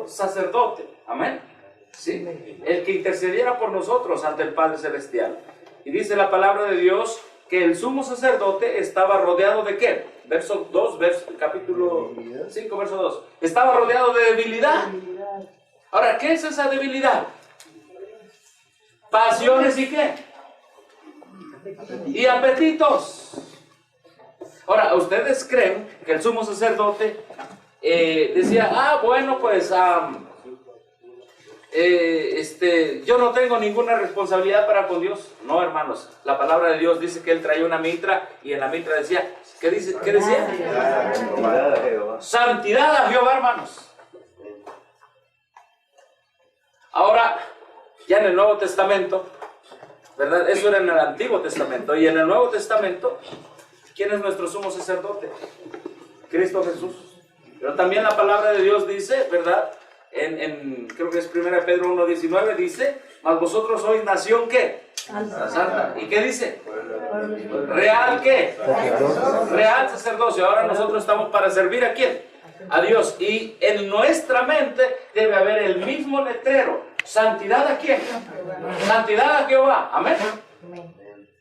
sumo sacerdote, amén, ¿sí? El que intercediera por nosotros ante el Padre Celestial. Y dice la palabra de Dios que el sumo sacerdote estaba rodeado de ¿qué? Verso 2, capítulo 5, verso 2. Estaba rodeado de debilidad. Ahora, ¿qué es esa debilidad? Pasiones y ¿qué? Y apetitos. Ahora, ¿ustedes creen que el sumo sacerdote decía, bueno, pues yo no tengo ninguna responsabilidad para con Dios? No, hermanos, la palabra de Dios dice que él traía una mitra y en la mitra decía, ¿qué decía? Santidad a Jehová, hermanos. Ahora, ya en el Nuevo Testamento, ¿verdad? Eso era en el Antiguo Testamento. Y en el Nuevo Testamento, ¿quién es nuestro sumo sacerdote? Cristo Jesús. Pero también la palabra de Dios dice, ¿verdad? Creo que es 1 Pedro 1:19, dice, mas vosotros sois nación, ¿qué? Santa. ¿Y qué dice? ¿Real qué? Real sacerdocio. Ahora nosotros estamos para servir ¿a quién? A Dios. Y en nuestra mente debe haber el mismo letrero. ¿Santidad a quién? Santidad a Jehová. Amén.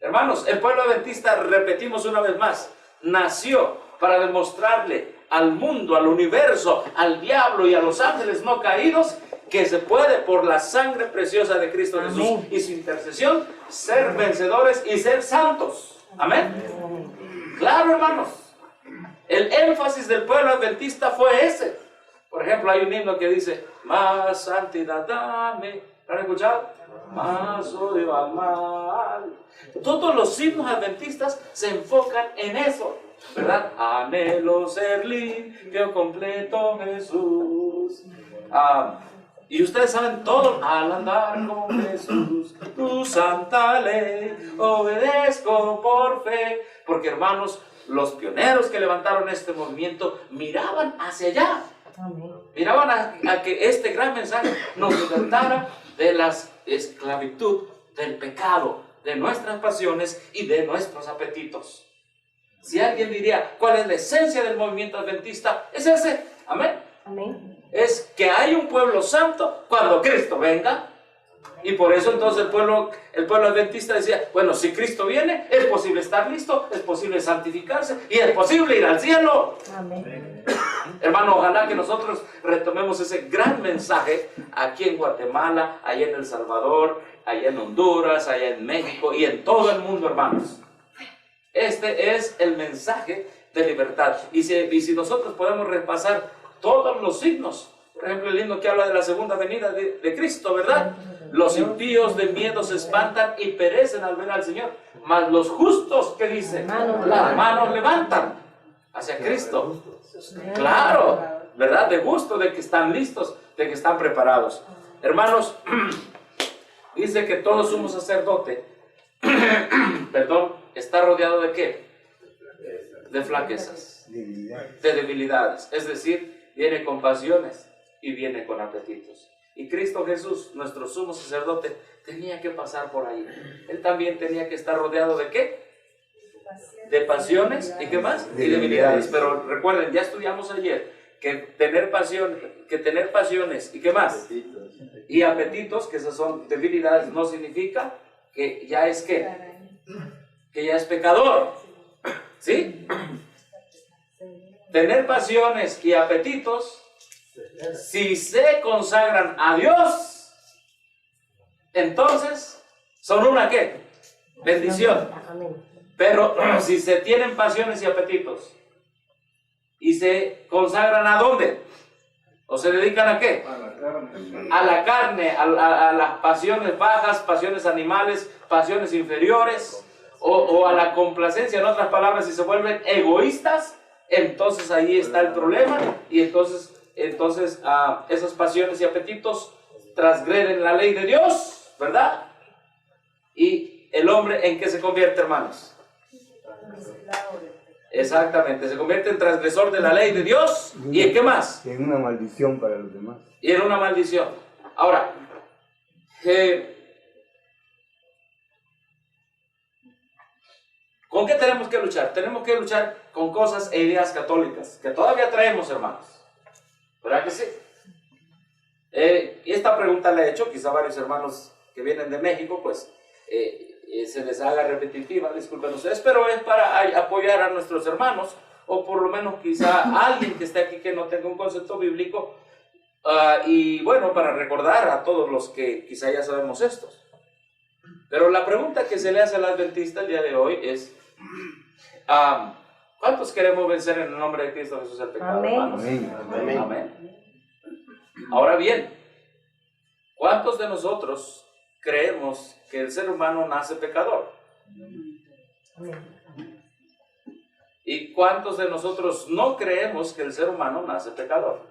Hermanos, el pueblo adventista, repetimos una vez más, nació para demostrarle al mundo, al universo, al diablo y a los ángeles no caídos que se puede por la sangre preciosa de Cristo Jesús y su intercesión ser vencedores y ser santos. Amén. Claro, hermanos. El énfasis del pueblo adventista fue ese. Por ejemplo, hay un himno que dice, más santidad dame. ¿Lo han escuchado? Más odio al mal. Todos los himnos adventistas se enfocan en eso, ¿verdad? Anhelo ser limpio, completo, Jesús. Y ustedes saben todo, al andar con Jesús, tu santa ley, obedezco por fe. Porque, hermanos, los pioneros que levantaron este movimiento miraban hacia allá. Miraban a que este gran mensaje nos libertara de la esclavitud, del pecado, de nuestras pasiones y de nuestros apetitos. Si alguien diría, ¿cuál es la esencia del movimiento adventista? Es ese, amén. Amén. Es que hay un pueblo santo cuando Cristo venga. Y por eso entonces el pueblo adventista decía, bueno, si Cristo viene, es posible estar listo, es posible santificarse y es posible ir al cielo. Amén. Hermano, ojalá que nosotros retomemos ese gran mensaje aquí en Guatemala, allá en El Salvador, allá en Honduras, allá en México y en todo el mundo, hermanos. Este es el mensaje de libertad. Y si nosotros podemos repasar todos los signos, por ejemplo, el himno que habla de la segunda venida de Cristo, ¿verdad? Los impíos de miedo se espantan y perecen al ver al Señor. Mas los justos, ¿qué dicen? Las manos levantan hacia Cristo. Claro, ¿verdad? De gusto, de que están listos, de que están preparados. Hermanos, dice que todo sumo sacerdote, perdón, está rodeado ¿de qué? De flaquezas, de debilidades. Es decir, viene con pasiones y viene con apetitos. Y Cristo Jesús, nuestro sumo sacerdote, tenía que pasar por ahí. Él también tenía que estar rodeado ¿de qué? De pasiones y ¿qué más? Y debilidades. Pero recuerden, ya estudiamos ayer que tener pasiones y ¿qué más? Y apetitos, que esas son debilidades, no significa que ya es ¿qué? Que ya es pecador. ¿Sí? Tener pasiones y apetitos, si se consagran a Dios, entonces son una ¿qué? Bendición. Pero si se tienen pasiones y apetitos y se consagran ¿a dónde? ¿O se dedican a qué? A la carne, a las pasiones bajas, pasiones animales, pasiones inferiores, o a la complacencia, en otras palabras, si se vuelven egoístas, entonces ahí está el problema, y entonces esas pasiones y apetitos transgreden la ley de Dios, ¿verdad? Y el hombre, ¿en qué se convierte, hermanos? Exactamente, se convierte en transgresor de la ley de Dios. ¿Y en qué más? En una maldición para los demás. Y en una maldición. Ahora, ¿con qué tenemos que luchar? Tenemos que luchar con cosas e ideas católicas que todavía traemos, hermanos. ¿Verdad que sí? Y esta pregunta la he hecho, quizá varios hermanos que vienen de México, pues se les haga repetitiva, disculpen ustedes, pero es para apoyar a nuestros hermanos, o por lo menos quizá alguien que esté aquí que no tenga un concepto bíblico, y bueno, para recordar a todos los que quizá ya sabemos estos. Pero la pregunta que se le hace al adventista el día de hoy es, ¿cuántos queremos vencer en el nombre de Cristo Jesús el pecado, hermanos? Amén. Amén. Amén. Ahora bien, ¿cuántos de nosotros creemos que el ser humano nace pecador? ¿Y cuántos de nosotros no creemos que el ser humano nace pecador?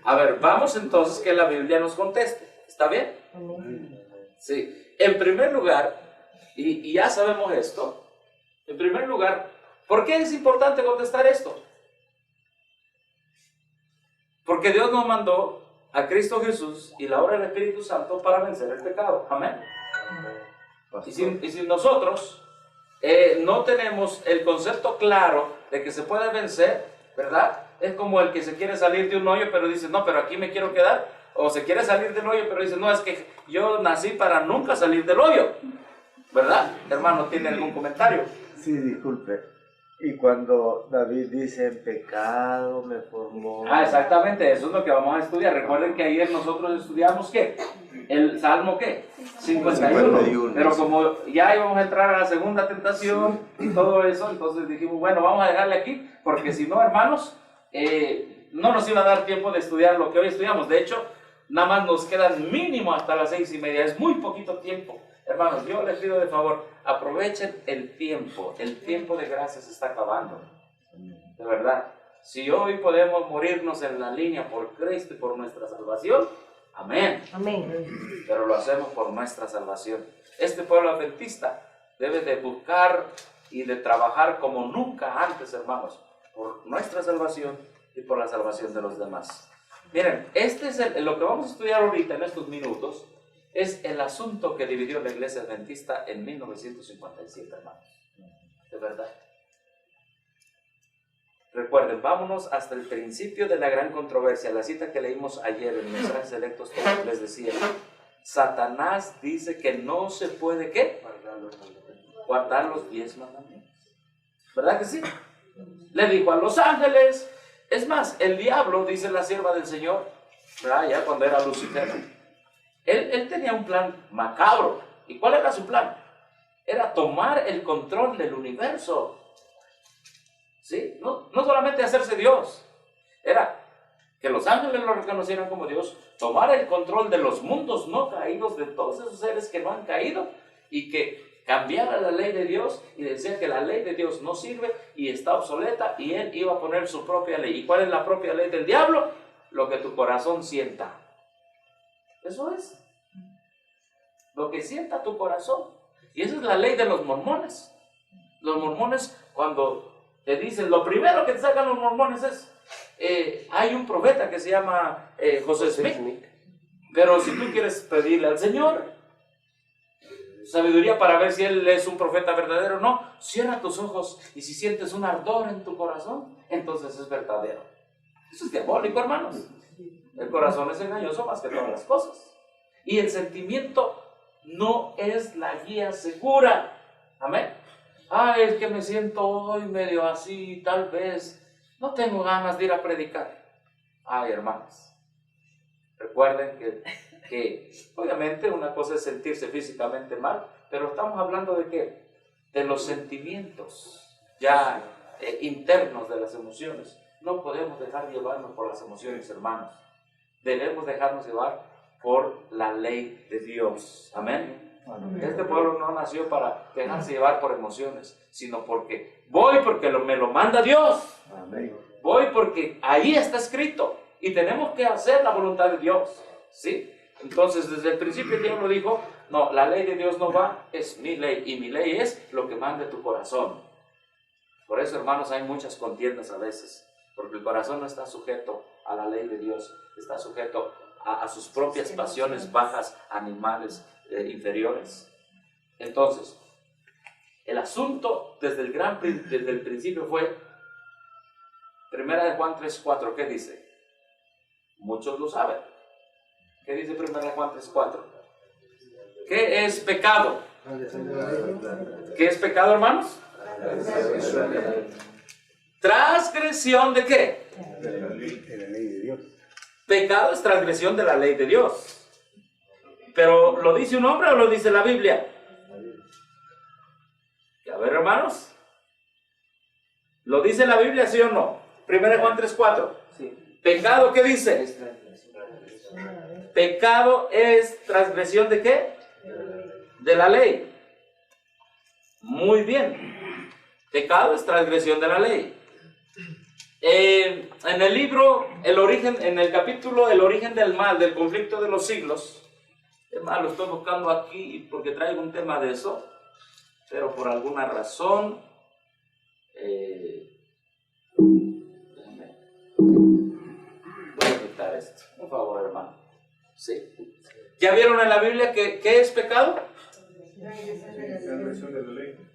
A ver, vamos entonces que la Biblia nos conteste. ¿Está bien? Sí. En primer lugar, y ya sabemos esto, en primer lugar, ¿por qué es importante contestar esto? Porque Dios nos mandó a Cristo Jesús y la obra del Espíritu Santo para vencer el pecado. Amén. Y si nosotros no tenemos el concepto claro de que se puede vencer, ¿verdad? Es como el que se quiere salir de un hoyo, pero dice, no, pero aquí me quiero quedar. O se quiere salir del hoyo, pero dice, no, es que yo nací para nunca salir del hoyo. ¿Verdad? Hermano, ¿tiene algún comentario? Sí, disculpe. Y cuando David dice, en pecado me formó. Exactamente, eso es lo que vamos a estudiar. Recuerden que ayer nosotros estudiamos, ¿qué? El Salmo, ¿qué? 51. Pero como ya íbamos a entrar a la segunda tentación y todo eso, entonces dijimos, bueno, vamos a dejarle aquí, porque si no, hermanos, no nos iba a dar tiempo de estudiar lo que hoy estudiamos. De hecho, nada más nos quedan mínimo hasta las 6:30. Es muy poquito tiempo. Hermanos, yo les pido de favor, aprovechen el tiempo de gracia se está acabando, de verdad. Si hoy podemos morirnos en la línea por Cristo y por nuestra salvación, amén. Amén. Pero lo hacemos por nuestra salvación. Este pueblo adventista debe de buscar y de trabajar como nunca antes, hermanos, por nuestra salvación y por la salvación de los demás. Miren, este es lo que vamos a estudiar ahorita en estos minutos. Es el asunto que dividió la iglesia adventista en 1957, hermanos. De verdad. Recuerden, vámonos hasta el principio de la gran controversia. La cita que leímos ayer en Mensajes Selectos les decía, Satanás dice que no se puede, ¿qué? Guardar los 10 mandamientos. ¿Verdad que sí? Le dijo a los ángeles. Es más, el diablo, dice la sierva del Señor, ¿verdad? Ya cuando era Lucifer. Él tenía un plan macabro. ¿Y cuál era su plan? Era tomar el control del universo. ¿Sí? No solamente hacerse Dios. Era que los ángeles lo reconocieran como Dios, tomar el control de los mundos no caídos, de todos esos seres que no han caído, y que cambiara la ley de Dios y decía que la ley de Dios no sirve y está obsoleta, y él iba a poner su propia ley. ¿Y cuál es la propia ley del diablo? Lo que tu corazón sienta. Eso es lo que sienta tu corazón. Y esa es la ley de los mormones. Los mormones, cuando te dicen, lo primero que te sacan los mormones es, hay un profeta que se llama José Smith. Pero si tú quieres pedirle al Señor sabiduría para ver si Él es un profeta verdadero o no, cierra tus ojos, y si sientes un ardor en tu corazón, entonces es verdadero. Eso es diabólico, hermanos. El corazón es engañoso más que todas las cosas. Y el sentimiento no es la guía segura. Amén. Es que me siento hoy medio así, tal vez no tengo ganas de ir a predicar. Hermanos, recuerden que obviamente una cosa es sentirse físicamente mal, pero estamos hablando de ¿qué? De los sentimientos ya internos de las emociones. No podemos dejar llevarnos por las emociones, hermanos. Debemos dejarnos llevar por la ley de Dios. Amén. Este pueblo no nació para dejarse llevar por emociones, sino porque me lo manda Dios. Amén. Voy porque ahí está escrito y tenemos que hacer la voluntad de Dios. ¿Sí? Entonces, desde el principio el diablo dijo, no, la ley de Dios no va, es mi ley, y mi ley es lo que mande tu corazón. Por eso, hermanos, hay muchas contiendas a veces, porque el corazón no está sujeto a la ley de Dios, está sujeto a sus propias pasiones bajas, animales, inferiores. Entonces, El asunto desde el principio fue, 1 de Juan 3:4, ¿qué dice? Muchos lo saben. ¿Qué dice 1 de Juan 3:4? ¿Qué es pecado? ¿Qué es pecado, hermanos? ¿Transgresión de qué? De la ley de Dios. Pecado es transgresión de la ley de Dios. ¿Pero lo dice un hombre o lo dice la Biblia? A ver, hermanos. ¿Lo dice la Biblia, sí o no? 1 Juan 3:4. Sí. ¿Pecado qué dice? Pecado es transgresión de qué? De la ley. Muy bien. Pecado es transgresión de la ley. En el libro, en el capítulo El origen del mal, del conflicto de los siglos, es más, lo estoy buscando aquí porque traigo un tema de eso, pero por alguna razón, voy a quitar esto, por favor, hermano. ¿Sí? ¿Ya vieron en la Biblia qué es pecado?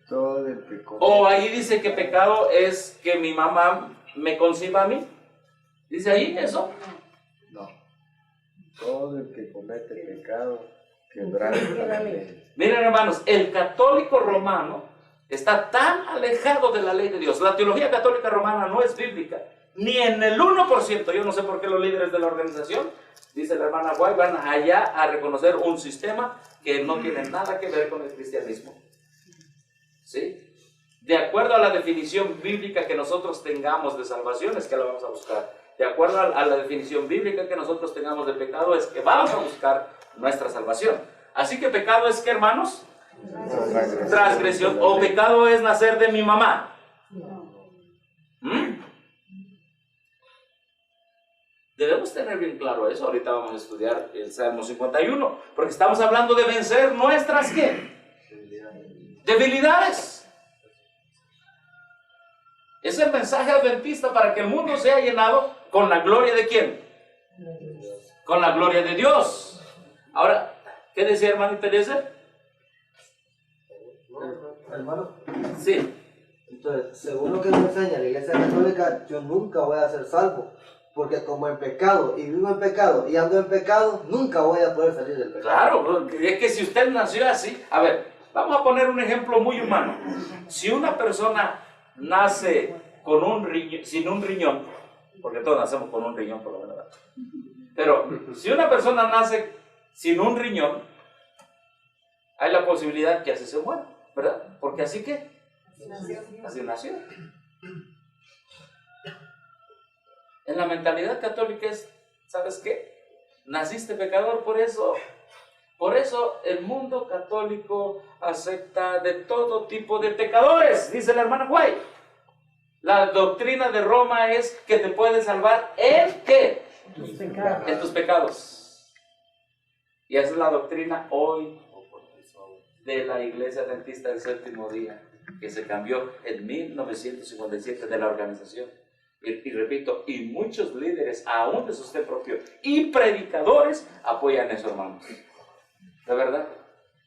Todo el que come. O ahí dice que pecado es que mi mamá me conciba a mí. ¿Dice ahí eso? No. Todo el que comete pecado quebranta la ley. Miren, hermanos, el católico romano está tan alejado de la ley de Dios. La teología católica romana no es bíblica, ni en el 1%. Yo no sé por qué los líderes de la organización, dice la hermana White, van allá a reconocer un sistema que no tiene nada que ver con el cristianismo. ¿Sí? De acuerdo a la definición bíblica que nosotros tengamos de salvación, es que la vamos a buscar. De acuerdo a la definición bíblica que nosotros tengamos de pecado, es que vamos a buscar nuestra salvación. Así que pecado es, ¿qué, hermanos? Transgresión. ¿O pecado es nacer de mi mamá? Debemos tener bien claro eso. Ahorita vamos a estudiar el Salmo 51, porque estamos hablando de vencer nuestras, ¿qué? Debilidades. Es el mensaje adventista para que el mundo sea llenado con la gloria de ¿quién? Con la gloria de Dios. Ahora, ¿qué decía hermanita Eliezer? Hermano, Sí. entonces, según lo que nos enseña la Iglesia Católica, yo nunca voy a ser salvo. Porque como en pecado, y vivo en pecado, y ando en pecado, nunca voy a poder salir del pecado. Claro, es que si usted nació así, a ver, vamos a poner un ejemplo muy humano. Si una persona nace con sin un riñón, porque todos nacemos con un riñón por lo menos, pero si una persona nace sin un riñón, hay la posibilidad que así se muera, ¿verdad? Porque así que, así nació. En la mentalidad católica es, ¿sabes qué? Naciste pecador, por eso el mundo católico acepta de todo tipo de pecadores, dice la hermana White. La doctrina de Roma es que te puede salvar en ¿qué? En tus pecados. Y esa es la doctrina hoy de la Iglesia Adventista del Séptimo Día, que se cambió en 1957 de la organización. Y repito, y muchos líderes, aún de su usted propio, y predicadores, apoyan eso, hermanos. De verdad.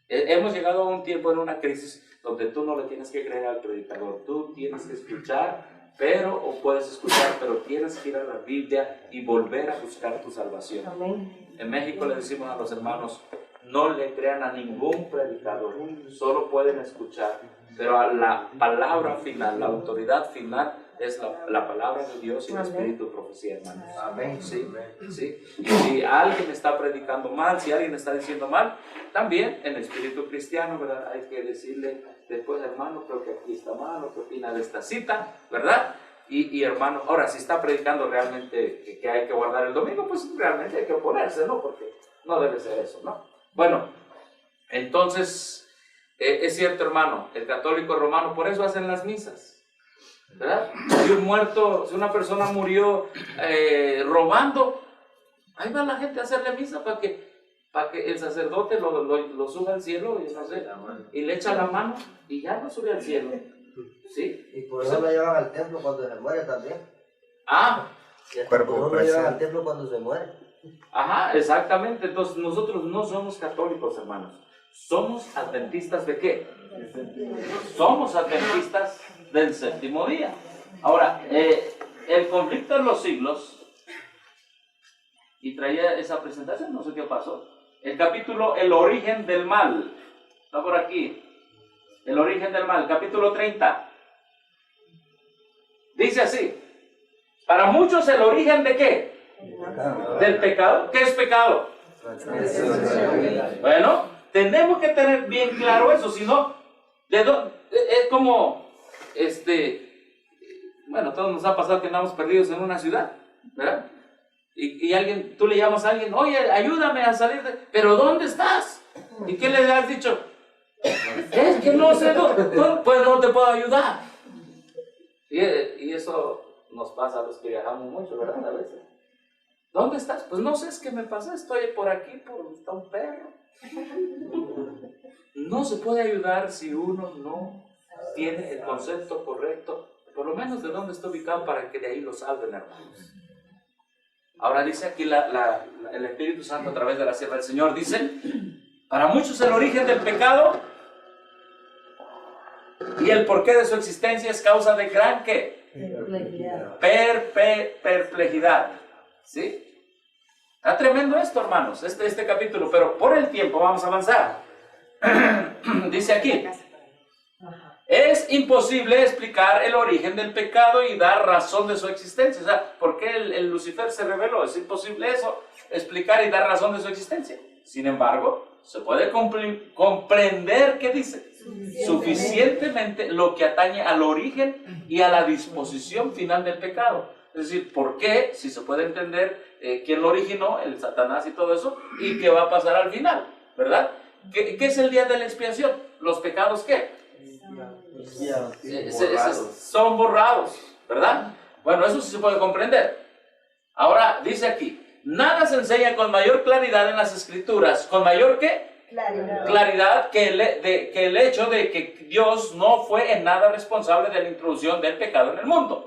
Hemos llegado a un tiempo en una crisis donde tú no le tienes que creer al predicador, tú tienes que escuchar, o puedes escuchar, pero tienes que ir a la Biblia y volver a buscar tu salvación. Amén. En México le decimos a los hermanos, no le crean a ningún predicador, solo pueden escuchar, pero a la palabra final, la autoridad final, es la palabra de Dios y el Espíritu de profecía, hermanos. Amén. Sí, sí. Y si alguien está predicando mal, si alguien está diciendo mal, también en el espíritu cristiano, ¿verdad? Hay que decirle después, hermano, creo que aquí está mal, o qué opina de esta cita, ¿verdad? Y hermano, ahora, si está predicando realmente que hay que guardar el domingo, pues realmente hay que oponerse, ¿no? Porque no debe ser eso, ¿no? Bueno, entonces, es cierto, hermano, el católico romano, por eso hacen las misas. ¿Verdad? Si una persona murió robando, ahí va la gente a hacerle misa para que el sacerdote lo suba al cielo y, no sé, y le echa la mano y ya lo sube al cielo. ¿Sí? Y por eso lo llevan al templo cuando se muere también. Ah, Por eso lo llevan al templo cuando se muere. ajá, exactamente. Entonces nosotros no somos católicos, hermanos. ¿Somos adventistas de qué? Somos adventistas del séptimo día. Ahora, el conflicto de los siglos, y traía esa presentación, no sé qué pasó. El capítulo El origen del mal, está por aquí. El origen del mal, capítulo 30. Dice así: para muchos el origen de qué? Del pecado. ¿Qué es pecado? Bueno, tenemos que tener bien claro eso, si no, es como, bueno, todos nos ha pasado que andamos perdidos en una ciudad, ¿verdad? Y alguien, tú le llamas a alguien, oye, ayúdame a salir de... ¿Pero dónde estás? ¿Y qué le has dicho? Es que no sé dónde, pues no te puedo ayudar. Y eso nos pasa a los que viajamos mucho, ¿verdad? A veces. ¿Dónde estás? Pues no sé, es que me pasó, estoy por aquí, está un perro. No se puede ayudar si uno no tiene el concepto correcto, por lo menos de dónde está ubicado, para que de ahí lo salven, hermanos. Ahora dice aquí el Espíritu Santo a través de la sierva del Señor, dice: para muchos el origen del pecado y el porqué de su existencia es causa de gran ¿qué? Perplejidad. ¿Sí? Está tremendo esto, hermanos, este capítulo, pero por el tiempo vamos a avanzar. Dice aquí: es imposible explicar el origen del pecado y dar razón de su existencia. O sea, ¿por qué el Lucifer se rebeló? Es imposible eso, explicar y dar razón de su existencia. Sin embargo, se puede comprender, ¿qué dice? Suficientemente lo que atañe al origen y a la disposición final del pecado. Es decir, ¿por qué? Si se puede entender quién lo originó, el Satanás y todo eso, y qué va a pasar al final, ¿verdad? ¿Qué es el día de la expiación? ¿Los pecados qué? Son borrados, ¿verdad? Bueno, eso sí se puede comprender. Ahora, dice aquí: nada se enseña con mayor claridad en las Escrituras. ¿Con mayor qué? Claridad que el hecho de que Dios no fue en nada responsable de la introducción del pecado en el mundo.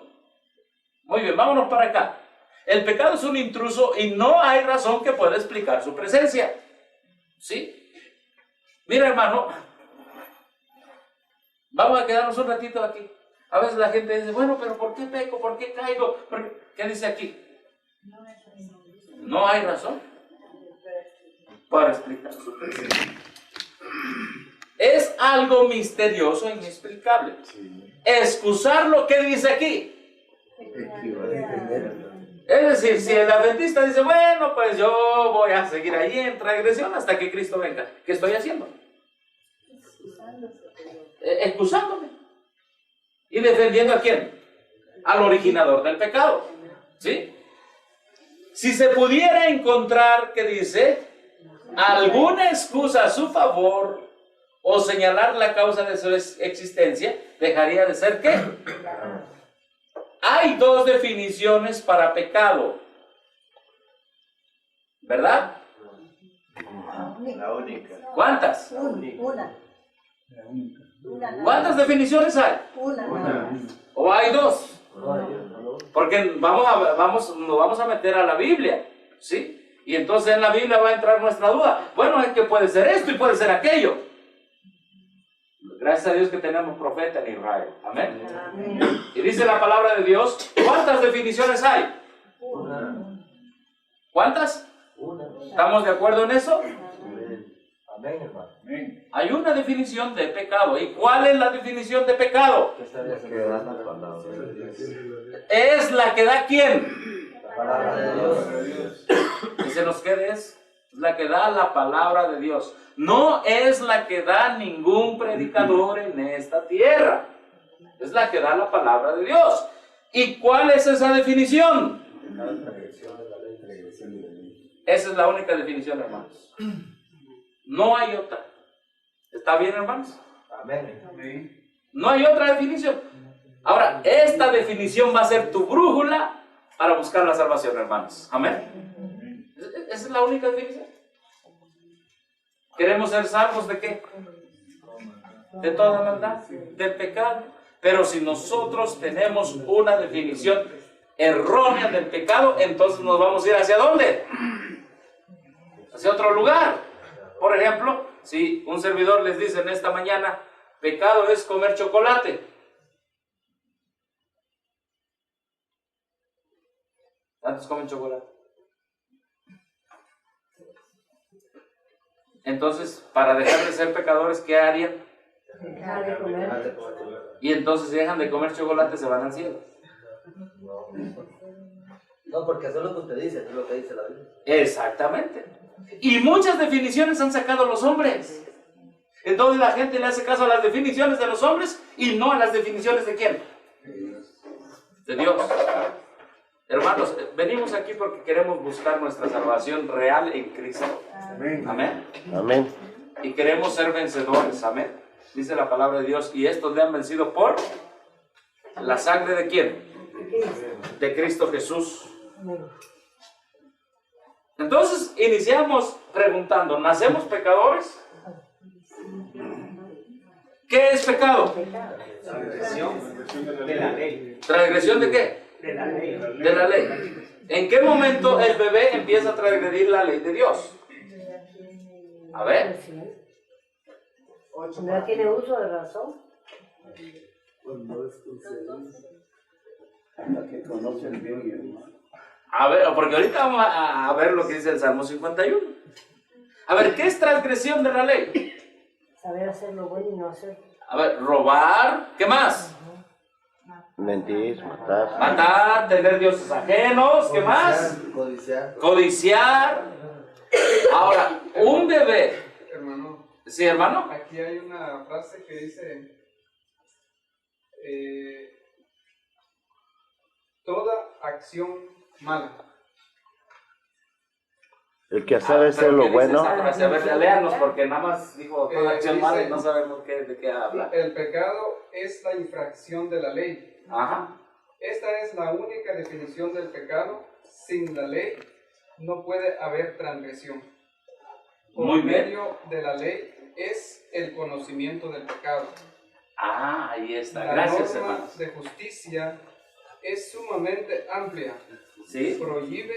Muy bien, vámonos para acá. El pecado es un intruso y no hay razón que pueda explicar su presencia. ¿Sí? Mira, hermano, vamos a quedarnos un ratito aquí. A veces la gente dice, bueno, pero ¿por qué peco? ¿Por qué caigo? ¿Qué dice aquí? No hay razón para explicar su presencia. Es algo misterioso e inexplicable. Excusar lo que dice aquí. Es decir, si el adventista dice, bueno, pues yo voy a seguir ahí en transgresión hasta que Cristo venga, ¿qué estoy haciendo? Excusándome. ¿Y defendiendo a quién? Al originador del pecado. ¿Sí? Si se pudiera encontrar, que dice, alguna excusa a su favor o señalar la causa de su existencia, dejaría de ser ¿qué? Hay dos definiciones para pecado, ¿verdad? La única. ¿Cuántas? Una. ¿Cuántas definiciones hay? Una. ¿O hay dos? Porque nos vamos a meter a la Biblia, ¿sí? Y entonces en la Biblia va a entrar nuestra duda. Bueno, es que puede ser esto y puede ser aquello. Gracias a Dios que tenemos profeta en Israel. Amén. Y dice la palabra de Dios, ¿cuántas definiciones hay? ¿Cuántas? ¿Estamos de acuerdo en eso? Amén, hermano. Hay una definición de pecado. ¿Y cuál es la definición de pecado? Es la que da ¿quién? La palabra de Dios. Y se nos quede es la que da la palabra de Dios. No es la que da ningún predicador en esta tierra. Es la que da la palabra de Dios. ¿Y cuál es esa definición? Esa es la única definición, hermanos. No hay otra. ¿Está bien, hermanos? Amén. No hay otra definición. Ahora, esta definición va a ser tu brújula para buscar la salvación, hermanos. Amén. Esa es la única definición. ¿Queremos ser salvos de qué? De toda maldad, del pecado. Pero si nosotros tenemos una definición errónea del pecado, entonces nos vamos a ir ¿hacia dónde? Hacia otro lugar. Por ejemplo, si un servidor les dice en esta mañana, pecado es comer chocolate. ¿Cuántos comen chocolate? Entonces, para dejar de ser pecadores, ¿qué harían? Dejar de comer. Y entonces, si dejan de comer chocolate, se van al cielo. No, porque eso es lo que usted dice, eso es lo que dice la Biblia. Exactamente. Y muchas definiciones han sacado los hombres. Entonces la gente le hace caso a las definiciones de los hombres y no a las definiciones de quién. De Dios. Hermanos, venimos aquí porque queremos buscar nuestra salvación real en Cristo. Amén. Amén. Y queremos ser vencedores. Amén. Dice la palabra de Dios. Y estos le han vencido por la sangre de quién. De Cristo Jesús. Entonces iniciamos preguntando, ¿nacemos pecadores? ¿Qué es pecado? Transgresión de la ley. ¿Transgresión de qué? De la ley. De la ley. ¿En qué momento el bebé empieza a transgredir la ley de Dios? A ver. ¿No tiene uso de razón? La que conoce el bien y el mal. A ver, porque ahorita vamos a ver lo que dice el Salmo 51. A ver, ¿qué es transgresión de la ley? Saber hacer lo bueno y no hacerlo. A ver, robar, ¿qué más? Mentir, matar. Matar, tener dioses ajenos, ¿qué más? Codiciar. Codiciar. Ahora, un bebé. Hermano, ¿Sí, hermano? aquí hay una frase que dice, toda acción mala. El que sabe hacer ¿Pero lo qué dice bueno. esa frase? A ver, léanos, porque nada más dijo toda acción dice- mala y no sabemos de qué habla. El pecado es la infracción de la ley. Ajá. Esta es la única definición del pecado. Sin la ley no puede haber transgresión. Por Muy bien. medio de la ley es el conocimiento del pecado. Ah, ahí está. La Gracias, norma hermanos. de justicia es sumamente amplia. Sí, Prohíbe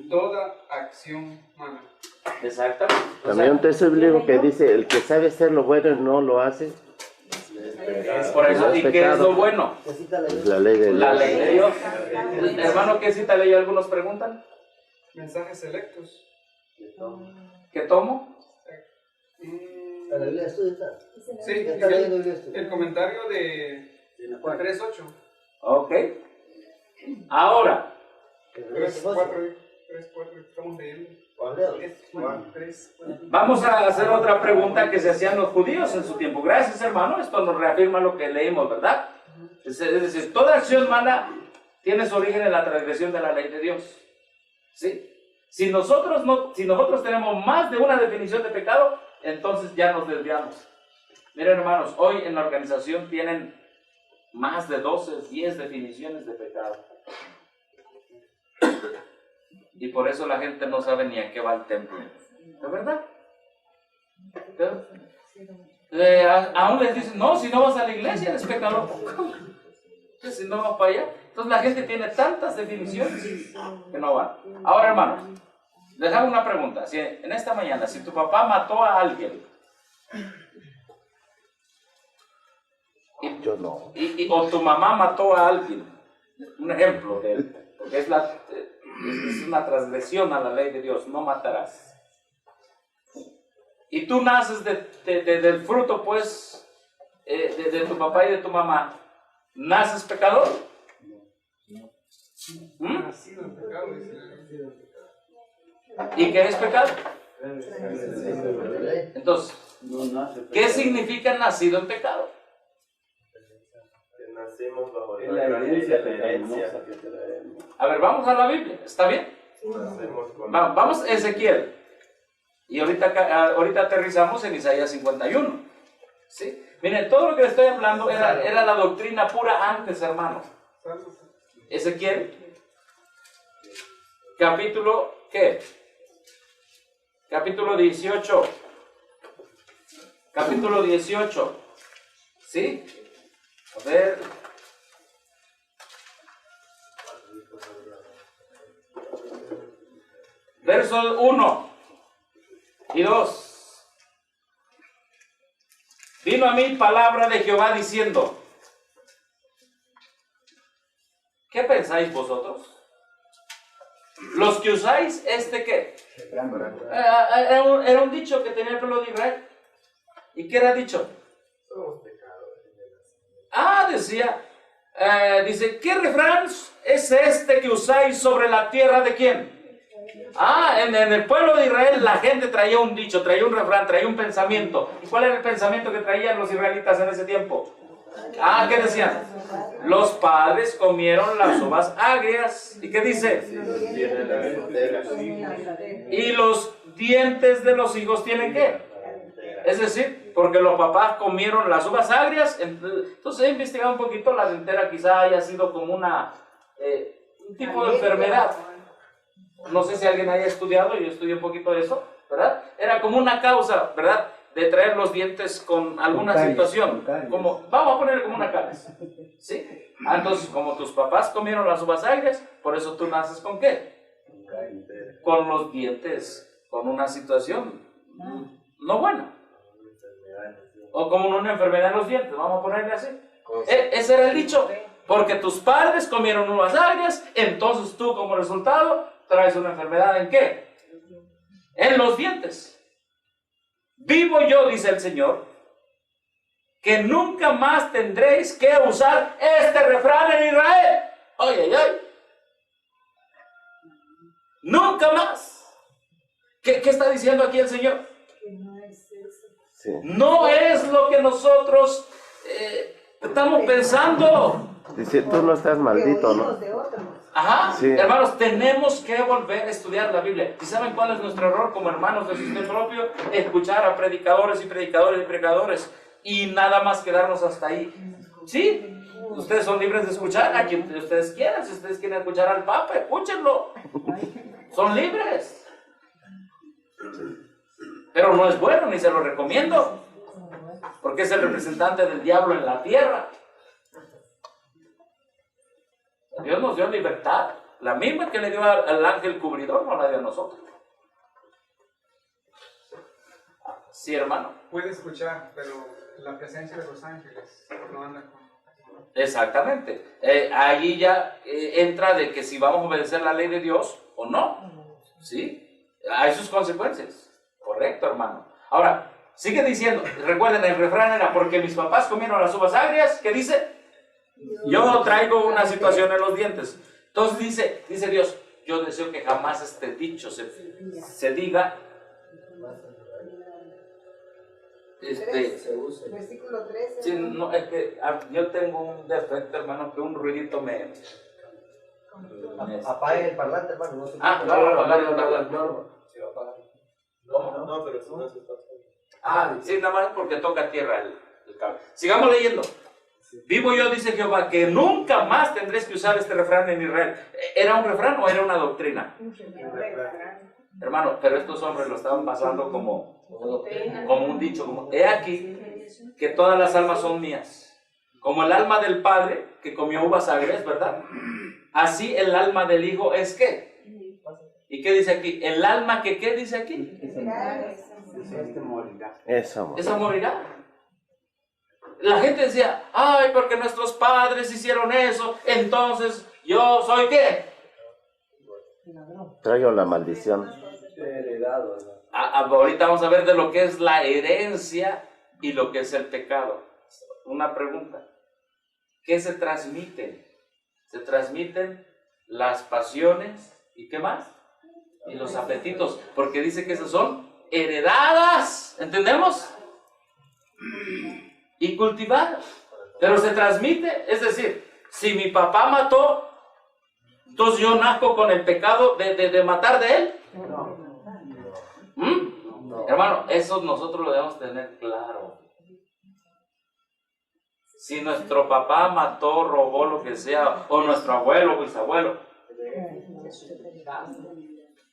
toda acción mala. exactamente. O También sea, un texto bíblico que dice, el que sabe hacer lo bueno y no lo hace, por eso, ¿y qué es lo bueno? ¿Qué cita la es Biblia? la ley de La Dios. ley de Dios. Hermano, ¿qué cita ley? Algunos preguntan. Mensajes selectos. ¿Qué tomo? Mm, ¿La Biblia estudia? Sí, ¿Ya está leyendo Biblia estudia? el comentario de 3.8. Ok. Ahora, 3.4, estamos leyendo. Juan, 3, vamos a hacer otra pregunta que se hacían los judíos en su tiempo. Gracias, hermano. Esto nos reafirma lo que leímos, ¿verdad? Es decir, toda acción mala tiene su origen en la transgresión de la ley de Dios. ¿Sí? Si nosotros tenemos más de una definición de pecado, entonces ya nos desviamos. Miren, hermanos, hoy en la organización tienen más de 12, 10 definiciones de pecado. Y por eso la gente no sabe ni a qué va el templo. ¿De verdad? Aún les dicen, no, si no vas a la iglesia eres pecador. Si no vas para allá. Entonces la gente tiene tantas definiciones que no van. Ahora, hermanos, les hago una pregunta. Si en esta mañana, si tu papá mató a alguien, Yo no. o tu mamá mató a alguien, un ejemplo de él, porque es una transgresión a la ley de Dios, no matarás. Y tú naces del fruto, pues, de tu papá y de tu mamá, ¿naces pecador? ¿Mm? Nacido en pecado, dice. ¿Y qué es pecado? Entonces, No nace. ¿qué significa nacido en pecado? Nacimos bajo Es la herencia pecaminosa que traemos. A ver, vamos a la Biblia, ¿está bien? Nacemos con Vamos a Ezequiel. Y ahorita aterrizamos en Isaías 51. ¿Sí? Miren, todo lo que les estoy hablando era la doctrina pura antes, hermano. Ezequiel, capítulo, ¿qué? Capítulo 18. Capítulo 18. ¿Sí? A ver. Versos 1 y 2. vino a mí palabra de Jehová diciendo, ¿qué pensáis vosotros? Los que usáis ¿qué? Era un dicho que tenía el pueblo de Israel. ¿Y qué era dicho? Decía, dice, ¿qué refrán es este que usáis sobre la tierra de quién? En el pueblo de Israel la gente traía un dicho, traía un refrán, traía un pensamiento. ¿Y cuál era el pensamiento que traían los israelitas en ese tiempo? ¿Qué decían? Los padres comieron las uvas agrias. ¿Y qué dice? Y los dientes de los hijos tienen ¿qué? Es decir, porque los papás comieron las uvas agrias. Entonces he investigado un poquito, la dentera quizá haya sido como un tipo de enfermedad. No sé si alguien haya estudiado, yo estudié un poquito de eso, ¿verdad? Era como una causa, ¿verdad? De traer los dientes con alguna situación. Como, vamos a poner como una caries. ¿Sí? Entonces, como tus papás comieron las uvas agrias, por eso tú naces ¿con qué? Con los dientes, con una situación no buena. O como una enfermedad en los dientes, vamos a ponerle así. Ese era el dicho. Porque tus padres comieron uvas agrias, entonces tú como resultado traes una enfermedad ¿en qué? En los dientes. Vivo yo, dice el Señor, que nunca más tendréis que usar este refrán en Israel. ¡Ay! Nunca más. ¿Qué está diciendo aquí el Señor? Sí. No es lo que nosotros estamos pensando. Dice, tú no estás maldito, ¿no? Ajá, Sí. Hermanos, tenemos que volver a estudiar la Biblia. ¿Y saben cuál es nuestro error como hermanos de sistema propio? Escuchar a predicadores y predicadores y predicadores y nada más quedarnos hasta ahí. ¿Sí? Ustedes son libres de escuchar a quien ustedes quieran. Si ustedes quieren escuchar al Papa, escúchenlo. Son libres. Pero no es bueno, ni se lo recomiendo. Porque es el representante del diablo en la tierra. Dios nos dio libertad, la misma que le dio al ángel cubridor, no la dio a nosotros. Sí, hermano. Puede escuchar, pero la presencia de los ángeles no anda con... Exactamente. Allí ya entra de que si vamos a obedecer la ley de Dios o no. ¿Sí? Hay sus consecuencias. Correcto, hermano. Ahora, sigue diciendo, recuerden, el refrán era porque mis papás comieron las uvas agrias, ¿qué dice? Yo traigo una situación en los dientes. Entonces dice Dios, yo deseo que jamás este dicho se diga. Versículo 13. Sí, no, es que yo tengo un defecto, hermano, que un ruidito me... Apague el parlante, hermano. No, No, pero eso no es está. sí, nada más porque toca tierra el cable. Sigamos leyendo. Vivo yo, dice Jehová, que nunca más tendréis que usar este refrán en Israel. ¿Era un refrán o era una doctrina? Hermano, pero estos hombres lo estaban pasando como un dicho, como, he aquí que todas las almas son mías. Como el alma del padre que comió uvas agrias, ¿verdad? Así el alma del hijo es ¿qué? ¿Y qué dice aquí? El alma que ¿qué dice aquí? Eso morirá. La gente decía, ay, porque nuestros padres hicieron eso, entonces yo soy ¿qué? Traigo la maldición. Heredado. Ahorita vamos a ver de lo que es la herencia y lo que es el pecado. Una pregunta. ¿Qué se transmite? Se transmiten las pasiones y ¿qué más? Y los apetitos, porque dice que esas son heredadas, ¿entendemos? Y cultivadas, pero se transmite, es decir, si mi papá mató, entonces yo nazco con el pecado de matar de él. Hermano, eso nosotros lo debemos tener claro. Si nuestro papá mató, robó, lo que sea, o nuestro abuelo o bisabuelo,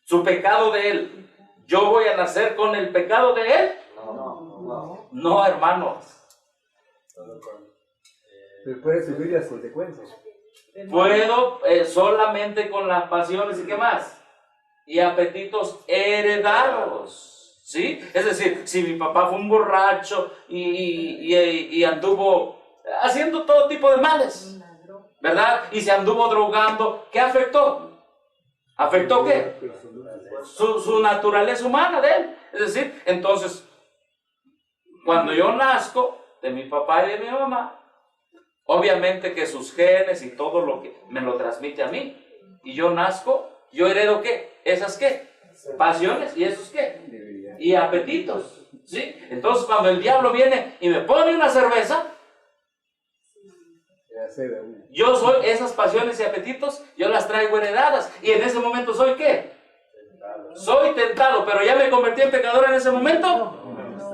su pecado de él, ¿yo voy a nacer con el pecado de él? No, hermanos. Pero puede sufrir las consecuencias. Puedo solamente con las pasiones y qué más. Y apetitos heredados. ¿Sí? Es decir, si mi papá fue un borracho y anduvo haciendo todo tipo de males, ¿verdad? Y se anduvo drogando, ¿qué afectó? ¿Afectó qué? Su naturaleza humana de él. Es decir, entonces, cuando yo nazco de mi papá y de mi mamá, obviamente que sus genes y todo lo que me lo transmite a mí, y yo nazco, yo heredo ¿qué? ¿Esas qué? Pasiones, ¿y esos qué? Y apetitos, ¿sí? Entonces cuando el diablo viene y me pone una cerveza, yo soy esas pasiones y apetitos, yo las traigo heredadas, y en ese momento soy ¿qué? Soy tentado, pero ya me convertí en pecador en ese momento.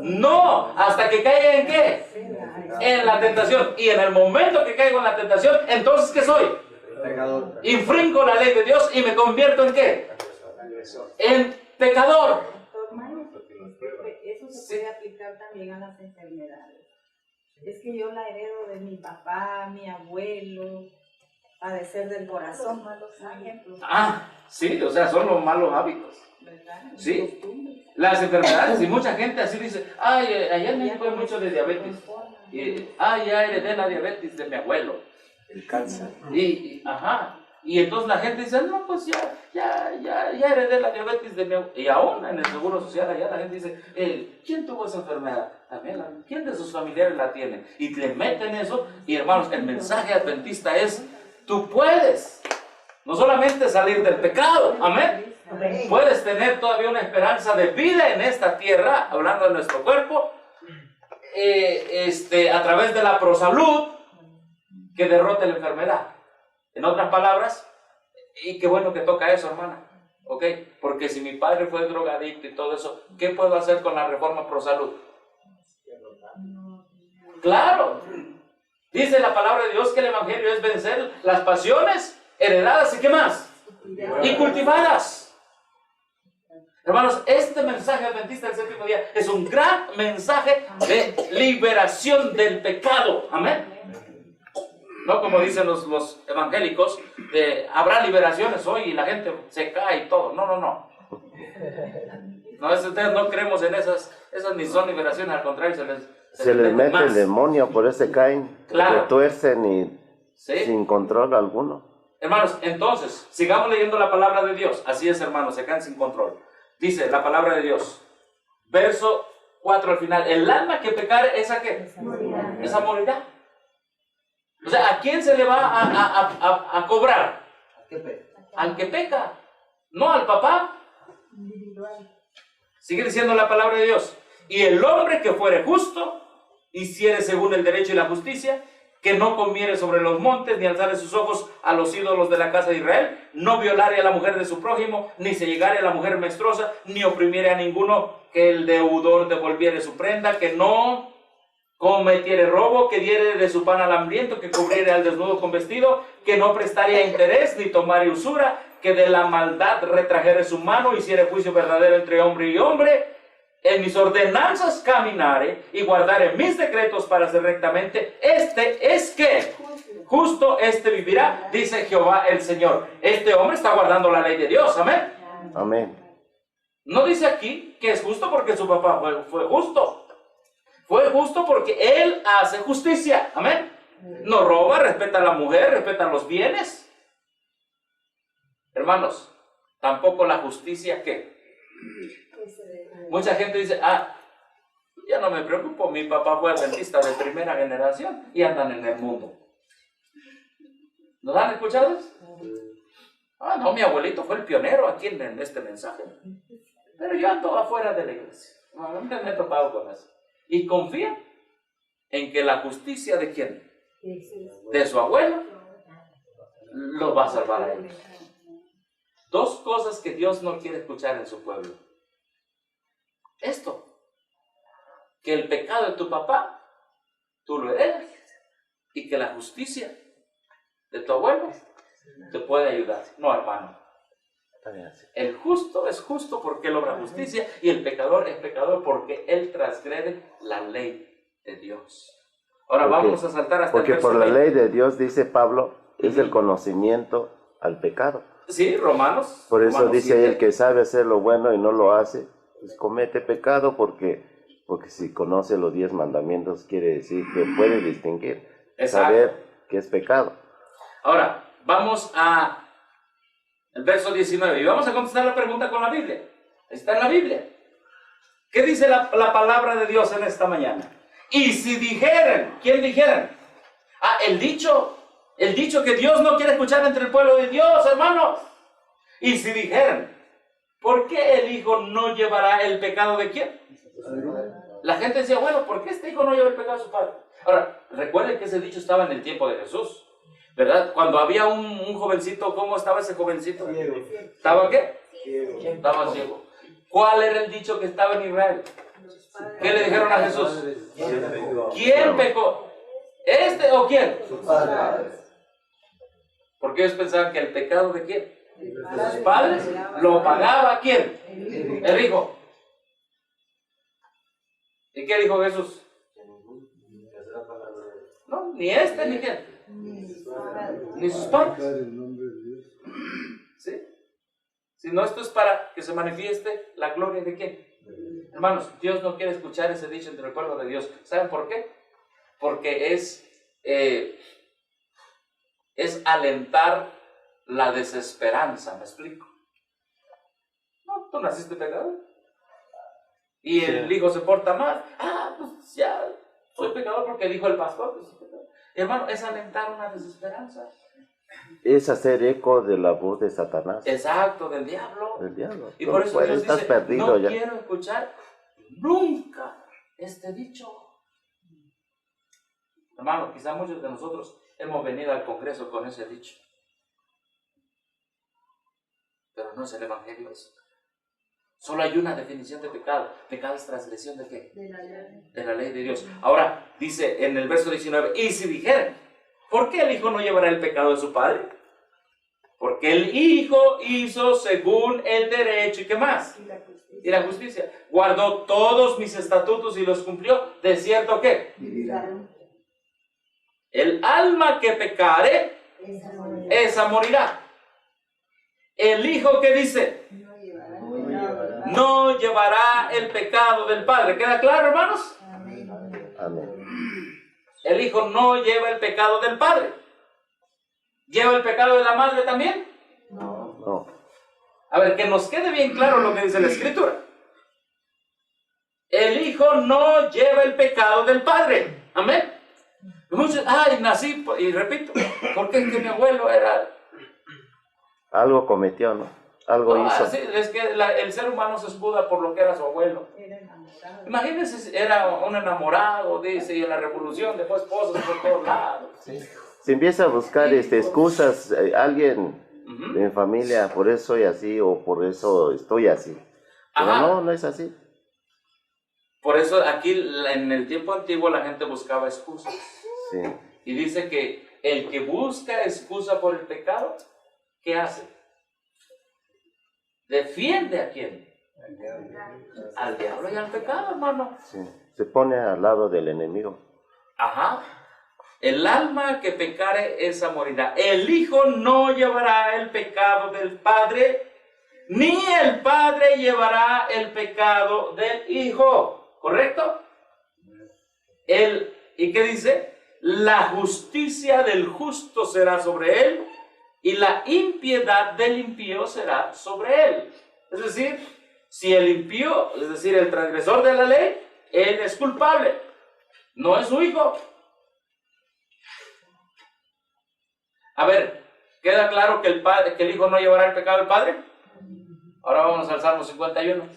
No, hasta que caiga en ¿qué? En la tentación. Y en el momento que caigo en la tentación, entonces ¿qué soy? Pecador. Infringo la ley de Dios y me convierto en ¿qué? En pecador. Eso se puede aplicar también a las enfermedades. Es que yo la heredo de mi papá, mi abuelo, padecer del corazón, malos ejemplos. Ah, sí, o sea, son los malos hábitos. ¿Verdad? Sí, las enfermedades, y mucha gente así dice, ay, allá en México hay mucho de diabetes. Y, ay, ya heredé la diabetes de mi abuelo. El cáncer. Ajá. Y entonces la gente dice, no, pues ya heredé la diabetes de mi abuelo. Y aún en el Seguro Social allá la gente dice, ¿quién tuvo esa enfermedad? También ¿quién de sus familiares la tiene? Y le meten eso, y hermanos, el mensaje adventista es, tú puedes no solamente salir del pecado, amén. Puedes tener todavía una esperanza de vida en esta tierra, hablando de nuestro cuerpo, a través de la prosalud que derrote la enfermedad. En otras palabras, y qué bueno que toca eso, hermana, ¿ok? Porque si mi padre fue drogadicto y todo eso, ¿qué puedo hacer con la reforma prosalud? Claro, dice la palabra de Dios que el evangelio es vencer las pasiones heredadas y ¿qué más? Y cultivadas. Hermanos, este mensaje adventista del séptimo día es un gran mensaje de liberación del pecado. Amén. No como dicen los evangélicos, habrá liberaciones hoy y la gente se cae y todo. No. No, ustedes no creemos en esas ni son liberaciones, al contrario, se les mete más el demonio, por eso se caen, claro. Se tuercen y ¿sí? Sin control alguno. Hermanos, entonces, sigamos leyendo la palabra de Dios. Así es, hermanos, se caen sin control. Dice la palabra de Dios, verso 4 al final, el alma que pecare, ¿esa qué? Esa morirá. O sea, ¿a quién se le va a cobrar? Al que peca, no al papá. Sigue diciendo la palabra de Dios. Y el hombre que fuere justo, hiciere según el derecho y la justicia, que no comiere sobre los montes, ni alzare sus ojos a los ídolos de la casa de Israel, no violare a la mujer de su prójimo, ni se llegare a la mujer menstruosa, ni oprimiere a ninguno, que el deudor devolviere su prenda, que no cometiere robo, que diere de su pan al hambriento, que cubriere al desnudo con vestido, que no prestaría interés, ni tomare usura, que de la maldad retrajere su mano, hiciere juicio verdadero entre hombre y hombre, en mis ordenanzas caminare y guardare mis decretos para hacer rectamente, este es que justo este vivirá, dice Jehová el Señor. Este hombre está guardando la ley de Dios, amén. Amén. No dice aquí que es justo porque su papá fue justo. Fue justo porque él hace justicia, amén. No roba, respeta a la mujer, respeta los bienes. Hermanos, tampoco la justicia ¿qué? Mucha gente dice, ya no me preocupo, mi papá fue adventista de primera generación y andan en el mundo. ¿Nos han escuchado? No, mi abuelito fue el pionero aquí en este mensaje. Pero yo ando afuera de la iglesia. No me he topado con eso. Y confía en que la justicia de quién? De su abuelo los va a salvar a ellos. Dos cosas que Dios no quiere escuchar en su pueblo. Esto, que el pecado de tu papá, tú lo heredas, y que la justicia de tu abuelo te puede ayudar. No, hermano. El justo es justo porque él obra justicia, y el pecador es pecador porque él transgrede la ley de Dios. Ahora vamos a saltar hasta el verso 20. Porque por la ley de Dios, dice Pablo, es el conocimiento al pecado. Sí, Romanos. Por eso Romanos dice 7. el que sabe hacer lo bueno y no lo hace, pues comete pecado porque si conoce los 10 mandamientos quiere decir que puede distinguir, Exacto. saber qué es pecado. Ahora, vamos a el verso 19 y vamos a contestar la pregunta con la Biblia. Está en la Biblia. ¿Qué dice la palabra de Dios en esta mañana? Y si dijeren, ¿quién dijeren? Ah, el dicho que Dios no quiere escuchar entre el pueblo de Dios, hermanos. Y si dijeren, ¿por qué el Hijo no llevará el pecado de quién? La gente decía, bueno, ¿por qué este hijo no lleva el pecado de su padre? Ahora, recuerden que ese dicho estaba en el tiempo de Jesús, ¿verdad? Cuando había un jovencito, ¿cómo estaba ese jovencito? ¿Estaba qué? Estaba ciego. ¿Cuál era el dicho que estaba en Israel? ¿Qué le dijeron a Jesús? ¿Quién pecó? ¿Este o quién? Porque ellos pensaban que el pecado de quién? De sus padres lo pagaba ¿quién? El hijo. ¿Y qué dijo Jesús? No, ni este ni quién. Ni sus padres. ¿Sí? Si no, esto es para que se manifieste la gloria de quién. Hermanos, Dios no quiere escuchar ese dicho entre el pueblo de Dios. ¿Saben por qué? Porque es alentar la desesperanza, ¿me explico? No, tú naciste pecador. Y el hijo se porta mal. Ah, pues ya, soy pecador porque dijo el pastor. Pues, hermano, es alentar una desesperanza. Es hacer eco de la voz de Satanás. Exacto, del diablo. Del diablo. Y por eso Dios estás dice, perdido no ya. quiero escuchar nunca este dicho. Hermano, quizá muchos de nosotros hemos venido al Congreso con ese dicho. Pero no es el Evangelio eso. Solo hay una definición de pecado. Pecado es transgresión ¿de qué? De la ley de Dios. Ahora, dice en el verso 19, y si dijeren, ¿por qué el Hijo no llevará el pecado de su Padre? Porque el Hijo hizo según el derecho, ¿y qué más? Y la justicia. Guardó todos mis estatutos y los cumplió. ¿De cierto qué? El alma que pecare, esa morirá. El Hijo que dice, no llevará el pecado del Padre. ¿Queda claro, hermanos? Amén. El Hijo no lleva el pecado del Padre. ¿Lleva el pecado de la madre también? No. A ver, que nos quede bien claro lo que dice la Escritura. El Hijo no lleva el pecado del Padre. Amén. Muchos, ay, nací, y repito, porque es que mi abuelo era... Algo cometió, ¿no? Algo hizo. Sí, es que el ser humano se escuda por lo que era su abuelo. Imagínense, era un enamorado, dice, y en la revolución dejó esposas por todos lados. Sí. Se empieza a buscar excusas, alguien de mi familia, por eso soy así o por eso estoy así. Pero no es así. Por eso aquí en el tiempo antiguo la gente buscaba excusas. Sí. Y dice que el que busca excusa por el pecado, ¿qué hace? ¿Defiende a quién? Al diablo y al pecado, hermano. Sí. Se pone al lado del enemigo. Ajá. El alma que pecare, esa morirá. El Hijo no llevará el pecado del Padre, ni el Padre llevará el pecado del Hijo. ¿Correcto? ¿Y qué dice? La justicia del justo será sobre él, y la impiedad del impío será sobre él. Es decir, si el impío, es decir, el transgresor de la ley, él es culpable, no es su hijo. A ver, ¿queda claro que el hijo no llevará el pecado del padre? Ahora vamos al Salmo 51.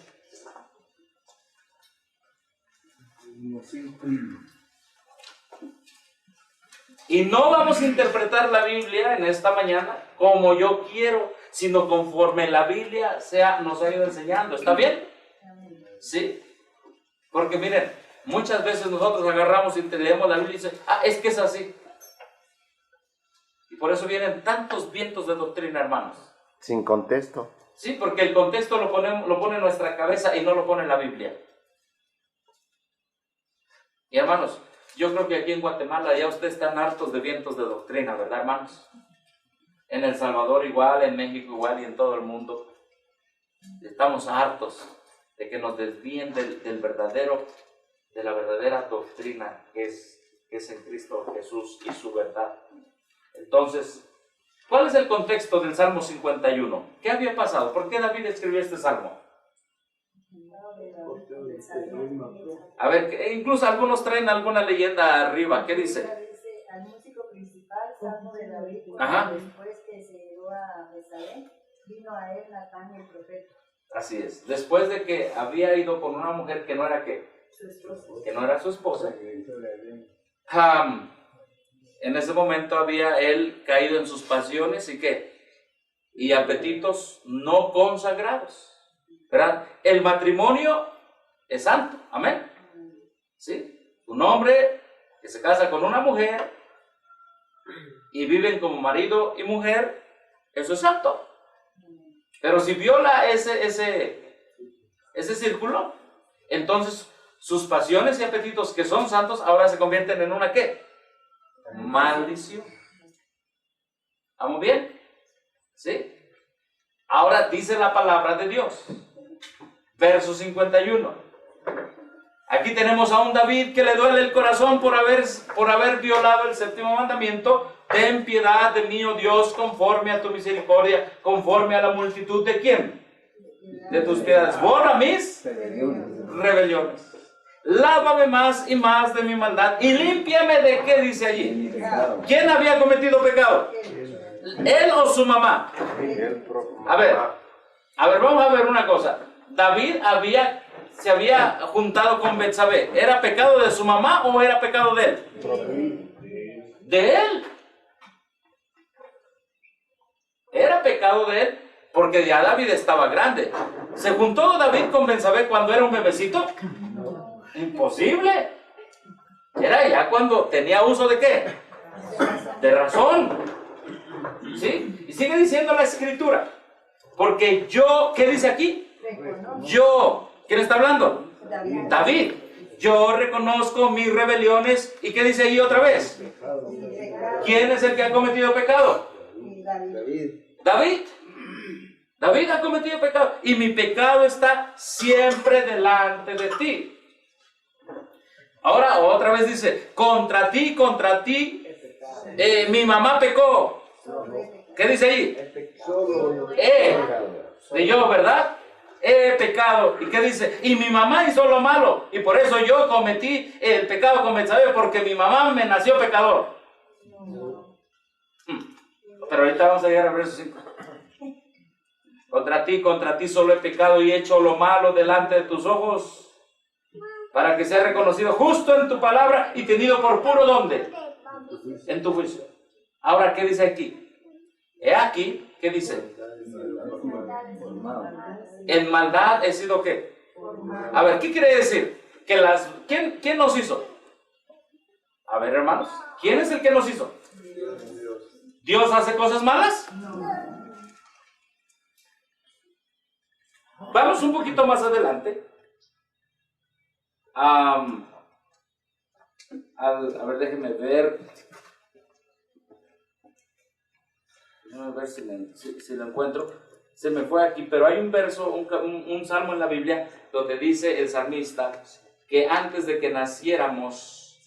Y no vamos a interpretar la Biblia en esta mañana como yo quiero, sino conforme la Biblia nos ha ido enseñando. ¿Está bien? ¿Sí? Porque miren, muchas veces nosotros agarramos y leemos la Biblia y dicen, es que es así. Y por eso vienen tantos vientos de doctrina, hermanos. Sin contexto. Sí, porque el contexto lo pone en nuestra cabeza y no lo pone en la Biblia. Y hermanos, yo creo que aquí en Guatemala ya ustedes están hartos de vientos de doctrina, ¿verdad, hermanos? En El Salvador igual, en México igual y en todo el mundo. Estamos hartos. de que nos desvíen de la verdadera doctrina que es en Cristo Jesús y su verdad. Entonces, ¿cuál es el contexto del Salmo 51? ¿Qué había pasado? ¿Por qué David escribió este salmo? A ver, incluso algunos traen alguna leyenda arriba. ¿Qué dice? Al músico principal, Salmo de David, Ajá. después que se llegó a Betsabé, vino a él Natán el profeta. Así es. Después de que había ido con una mujer que no era ¿qué? Su esposa. Que no era su esposa. En ese momento había él caído en sus pasiones y ¿qué? Y apetitos no consagrados. ¿Verdad? El matrimonio es santo. Amén. ¿Sí? Un hombre que se casa con una mujer y viven como marido y mujer, eso es santo. Pero si viola ese círculo, entonces sus pasiones y apetitos que son santos ahora se convierten en una ¿qué? Maldición. ¿Vamos bien? ¿Sí? Ahora dice la palabra de Dios. Verso 51. Aquí tenemos a un David que le duele el corazón por haber violado el séptimo mandamiento. Ten piedad de mí, oh Dios, conforme a tu misericordia, conforme a la multitud de ¿quién? De tus piedades. Borra mis rebeliones. Lávame más y más de mi maldad y límpiame de ¿qué dice allí? ¿Quién había cometido pecado? ¿Él o su mamá? A ver, vamos a ver una cosa. David se había juntado con Betsabé. ¿Era pecado de su mamá o era pecado de él? De él. Era pecado de él porque ya David estaba grande. ¿Se juntó David con Betsabé cuando era un bebecito? Imposible. Era ya cuando tenía uso de ¿qué? De razón. ¿Sí? Y sigue diciendo la escritura. Porque yo, ¿qué dice aquí? Yo. ¿Quién está hablando? David. Yo reconozco mis rebeliones. ¿Y qué dice ahí otra vez? ¿Quién es el que ha cometido pecado? David. David ha cometido pecado. Y mi pecado está siempre delante de ti. Ahora otra vez dice, contra ti, mi mamá pecó. ¿Qué dice ahí? De yo, ¿verdad? He pecado. ¿Y qué dice? Y mi mamá hizo lo malo. Y por eso yo cometí el pecado con Betsabé, porque mi mamá me nació pecador. Pero ahorita vamos a llegar al verso 5. Contra ti solo he pecado y he hecho lo malo delante de tus ojos, para que sea reconocido justo en tu palabra y tenido por puro ¿dónde? En tu juicio. Ahora, ¿qué dice aquí? He aquí, ¿qué dice? En maldad he sido ¿qué? A ver, ¿qué quiere decir? ¿Quién nos hizo? A ver, hermanos, ¿quién es el que nos hizo? ¿Dios hace cosas malas? Vamos un poquito más adelante. A ver, déjenme ver. Déjenme ver si lo encuentro. Se me fue aquí, pero hay un verso, un salmo en la Biblia donde dice el salmista que antes de que naciéramos,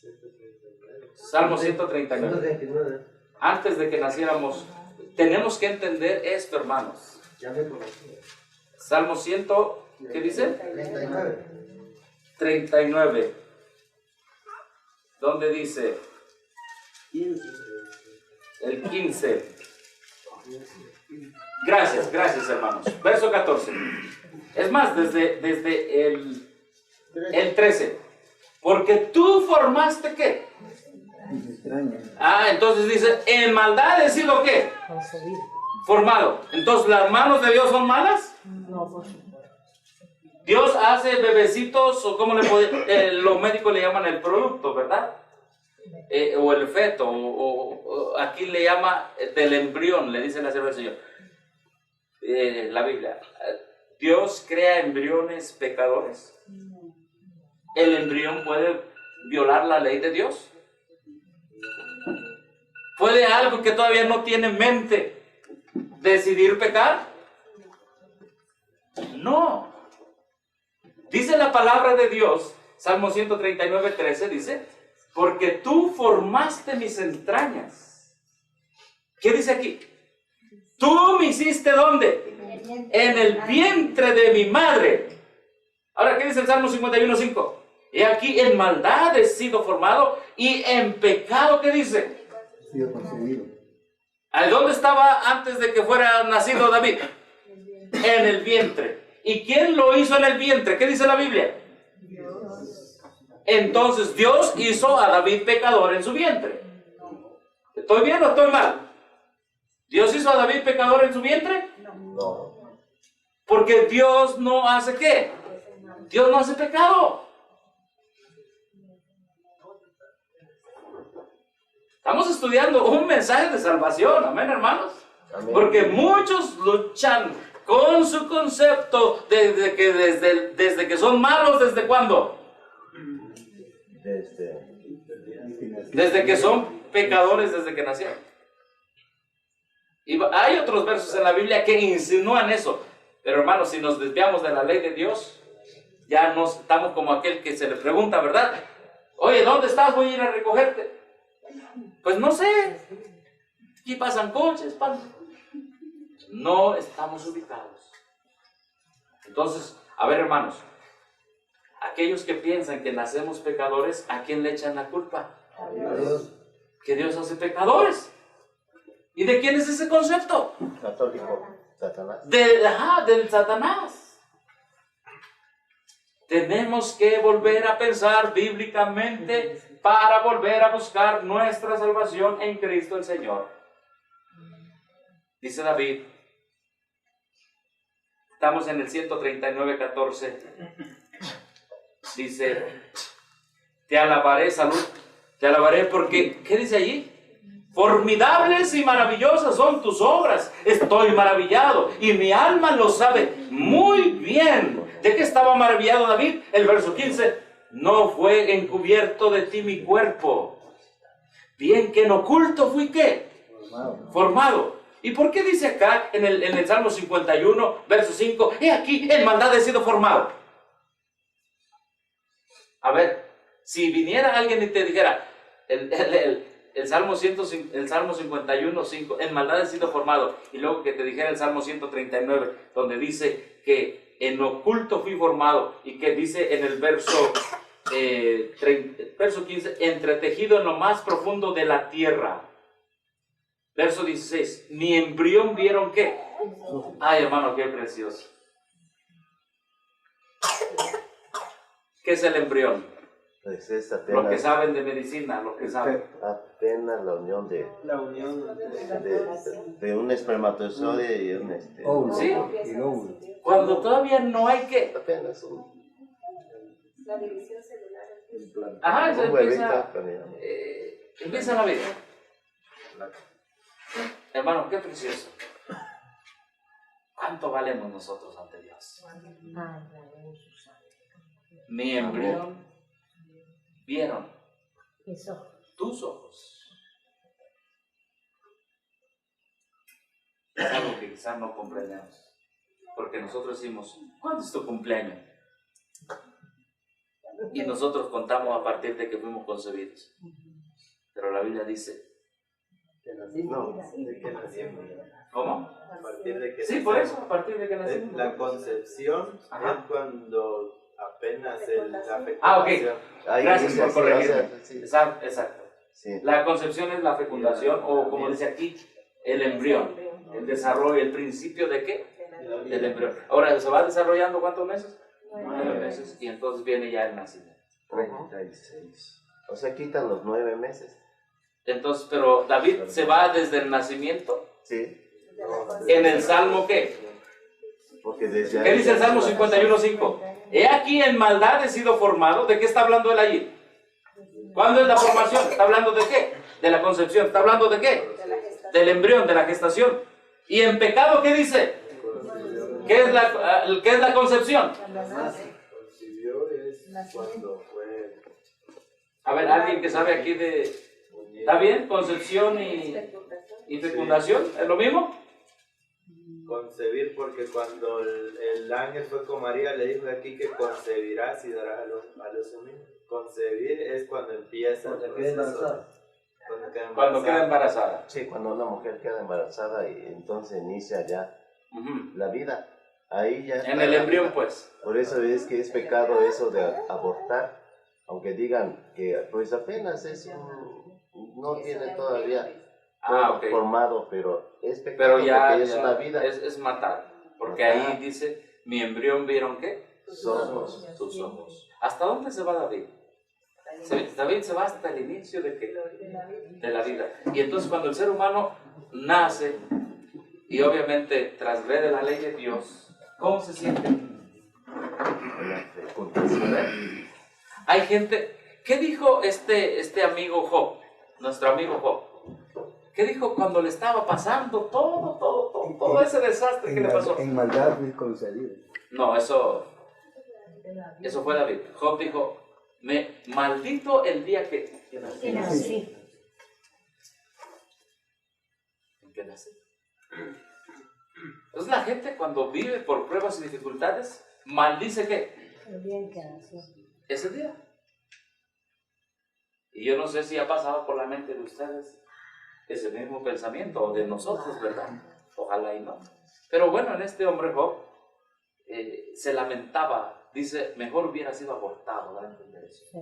Salmo 139, antes de que naciéramos, tenemos que entender esto, hermanos. Salmo 100, ¿qué dice? 39. ¿Dónde dice? El 15. Gracias hermanos. Verso 14. Es más, desde el 13. Porque tú formaste ¿qué? Entonces dice, en maldad he sido ¿qué? Formado. Entonces, ¿las manos de Dios son malas? No, Dios hace bebecitos, o como los médicos le llaman el producto, ¿verdad? O el feto, o aquí le llama del embrión, le dice la sierva del Señor. La Biblia. Dios crea embriones pecadores. ¿El embrión puede violar la ley de Dios? ¿Puede algo que todavía no tiene mente decidir pecar? No. Dice la palabra de Dios, Salmo 139, 13, dice, porque tú formaste mis entrañas. ¿Qué dice aquí? Tú me hiciste ¿dónde? En el vientre de mi madre. Ahora, ¿qué dice el Salmo 51, 5? He aquí, en maldad he sido formado y en pecado, ¿qué dice? He sido concebido. ¿Dónde estaba antes de que fuera nacido David? En el vientre. ¿Y quién lo hizo en el vientre? ¿Qué dice la Biblia? Dios. Entonces Dios hizo a David pecador en su vientre. ¿Estoy bien o estoy mal? ¿Dios hizo a David pecador en su vientre? No. Porque Dios no hace ¿qué? Dios no hace pecado. Estamos estudiando un mensaje de salvación, amén, hermanos. Amén. Porque muchos luchan con su concepto desde que son malos. ¿Desde cuándo? Desde que son pecadores, desde que nacieron. Y hay otros versos en la Biblia que insinúan eso. Pero hermanos, si nos desviamos de la ley de Dios, ya nos estamos como aquel que se le pregunta, ¿verdad? Oye, ¿dónde estás? Voy a ir a recogerte. Pues no sé. Aquí pasan coches, no estamos ubicados. Entonces, a ver, hermanos, aquellos que piensan que nacemos pecadores, ¿a quién le echan la culpa? A Dios. Que Dios hace pecadores. ¿Y de quién es ese concepto? Católico, Satanás. Del Satanás. Tenemos que volver a pensar bíblicamente para volver a buscar nuestra salvación en Cristo el Señor. Dice David, estamos en el 139, 14. Dice, te alabaré, salud, te alabaré porque, ¿qué dice allí? Formidables y maravillosas son tus obras. Estoy maravillado y mi alma lo sabe muy bien. ¿De qué estaba maravillado David? El verso 15. No fue encubierto de ti mi cuerpo. Bien que en oculto fui ¿qué? Formado. ¿Y por qué dice acá en el Salmo 51, verso 5? He aquí, en maldad he sido formado. A ver, si viniera alguien y te dijera, el Salmo 51, 5, en maldad he sido formado, y luego que te dijera el Salmo 139, donde dice que en oculto fui formado, y que dice en el verso 15, entretejido en lo más profundo de la tierra. Verso 16, mi embrión vieron ¿qué? Ay, hermano, qué precioso. ¿Qué es el embrión? Pues es apenas, Lo que saben de medicina, lo que saben. apenas la unión de un espermatozoide y un Óvulo. ¿Sí? Y óvulo. Cuando todavía no hay que... apenas un La división celular. Ajá, se un huevito empieza, caminando. empieza la vida. Hermano, qué precioso. ¿Cuánto valemos nosotros ante Dios? Mi embrión vieron tus ojos. Es algo que quizás no comprendemos. Porque nosotros decimos, ¿cuándo es tu cumpleaños? Y nosotros contamos a partir de que fuimos concebidos. Pero la Biblia dice, No, De que nacimos. ¿cómo? A partir de que Sí, por nacimos. eso, a partir de que nacimos. La concepción Ajá. es cuando apenas la fecundación. Ah, ok. ahí Gracias dice por así, o corregirme. sea, sí, Exacto. sí. La concepción es la fecundación, o como dice aquí, el embrión. El desarrollo, el principio de qué? Del embrión. Ahora, ¿se va desarrollando cuántos meses? 9 meses. Y entonces viene ya el nacimiento. 36. O sea, quitan los 9 meses. Entonces, pero David se va desde el nacimiento. Sí. En el Salmo, ¿qué? Porque desde ¿Qué ahí dice el ya Salmo se- 51:5? He aquí en maldad he sido formado. ¿De qué está hablando él allí? ¿Cuándo es la formación? ¿Está hablando de qué? De la concepción. ¿Está hablando de qué? Del embrión, de la gestación. ¿Y en pecado qué dice? ¿Qué es la concepción? Concibió es cuando fue. A ver, alguien que sabe aquí de... ¿Está bien? ¿Concepción y fecundación? ¿Es lo mismo? concebir, porque cuando el ángel fue con María, le dijo aquí que concebirás y darás a los niños. Concebir es cuando empieza el proceso. Cuando queda embarazada. Sí, cuando una mujer queda embarazada y entonces inicia ya la vida. Ahí ya En el embrión, pues. Por eso es que es pecado eso de abortar, aunque digan que pues apenas es no tiene todavía formado, pero es pecado pero ya, porque es una vida. Es matar, porque ahí dice, mi embrión vieron ¿qué? Sus ojos. Sus ojos. ¿Hasta dónde se va David? David se va hasta el inicio de ¿qué? De la vida. Y entonces cuando el ser humano nace y obviamente transgrede la ley de Dios, ¿cómo se siente? Hay gente, ¿qué dijo este amigo Job, nuestro amigo Job? ¿Qué dijo cuando le estaba pasando todo ese desastre que le pasó? En maldad fui concebido. No, eso fue David. Job dijo, me maldito el día que nací. ¿En qué nací? Entonces la gente cuando vive por pruebas y dificultades, maldice ¿qué? El día en que nació. Ese día. Y yo no sé si ha pasado por la mente de ustedes ese mismo pensamiento, o de nosotros, ¿verdad? Ojalá y no. Pero bueno, en este hombre Job se lamentaba, dice, mejor hubiera sido abortado, ¿verdad? Entender eso. Sí.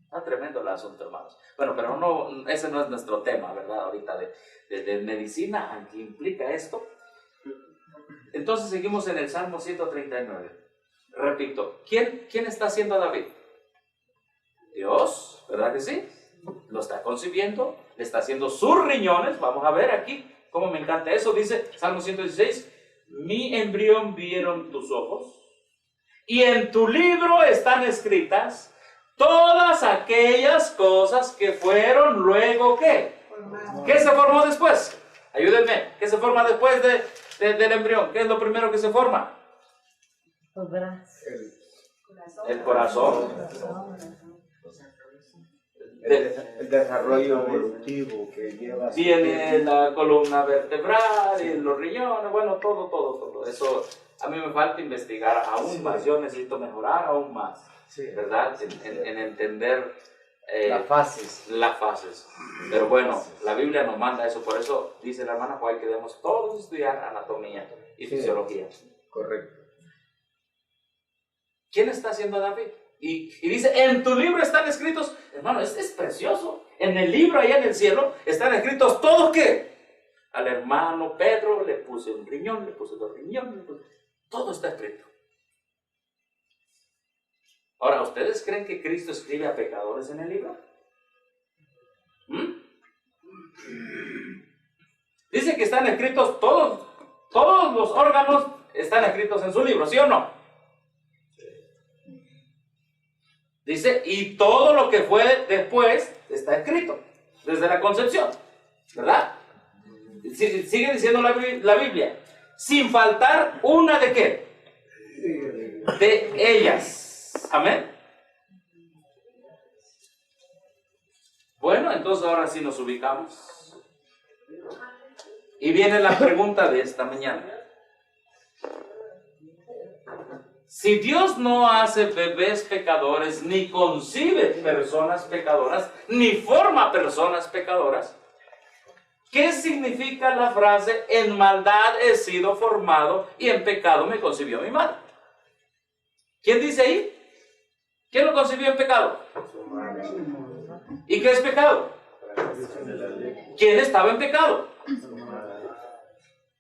Está tremendo el asunto, hermanos. Bueno, pero no, ese no es nuestro tema, ¿verdad? Ahorita de medicina, que implica esto. Entonces seguimos en el Salmo 139. Repito, ¿quién está haciendo a David? Dios, ¿verdad que sí? Lo está concibiendo, le está haciendo sus riñones. Vamos a ver aquí cómo me encanta eso. Dice Salmo 116, mi embrión vieron tus ojos y en tu libro están escritas todas aquellas cosas que fueron luego ¿qué? ¿Qué se formó después? Ayúdenme, ¿qué se forma después del embrión? ¿Qué es lo primero que se forma? Los brazos. El corazón. El desarrollo evolutivo que lleva. Viene la columna vertebral y los riñones, bueno, todo. Eso a mí me falta investigar aún más. Yo necesito mejorar aún más, ¿verdad? En entender las fases. Pero bueno, la Biblia nos manda eso, por eso dice la hermana Juárez que debemos todos estudiar anatomía y fisiología. Correcto. ¿Quién está haciendo a David? Y dice, en tu libro están escritos, hermano, es precioso. En el libro allá en el cielo están escritos todos ¿qué? Al hermano Pedro le puse un riñón, le puse dos riñones, todo está escrito. Ahora, ¿ustedes creen que Cristo escribe a pecadores en el libro? Dice que están escritos todos los órganos están escritos en su libro, ¿sí o no? Dice, y todo lo que fue después está escrito, desde la concepción, ¿verdad? Sigue diciendo la Biblia, sin faltar una de qué? De ellas. Amén. Bueno, entonces ahora sí nos ubicamos. Y viene la pregunta de esta mañana. Si Dios no hace bebés pecadores, ni concibe personas pecadoras, ni forma personas pecadoras, ¿qué significa la frase, en maldad he sido formado y en pecado me concibió mi madre? ¿Quién dice ahí? ¿Quién lo concibió en pecado? ¿Y qué es pecado? ¿Quién estaba en pecado?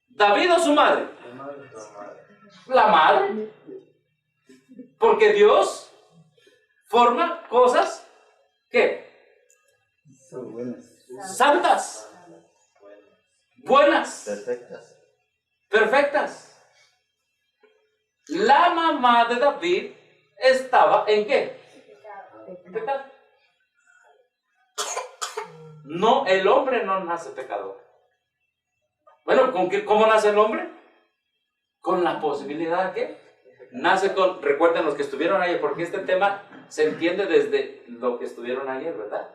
¿David o su madre? La madre. Porque Dios forma cosas, ¿qué? Son buenas. Santas, buenas, perfectas. La mamá de David estaba ¿en qué? En pecado. No, el hombre no nace pecador. Bueno, ¿cómo nace el hombre? Con la posibilidad de ¿qué? Nace con, recuerden los que estuvieron ayer, porque este tema se entiende desde lo que estuvieron ayer, ¿verdad?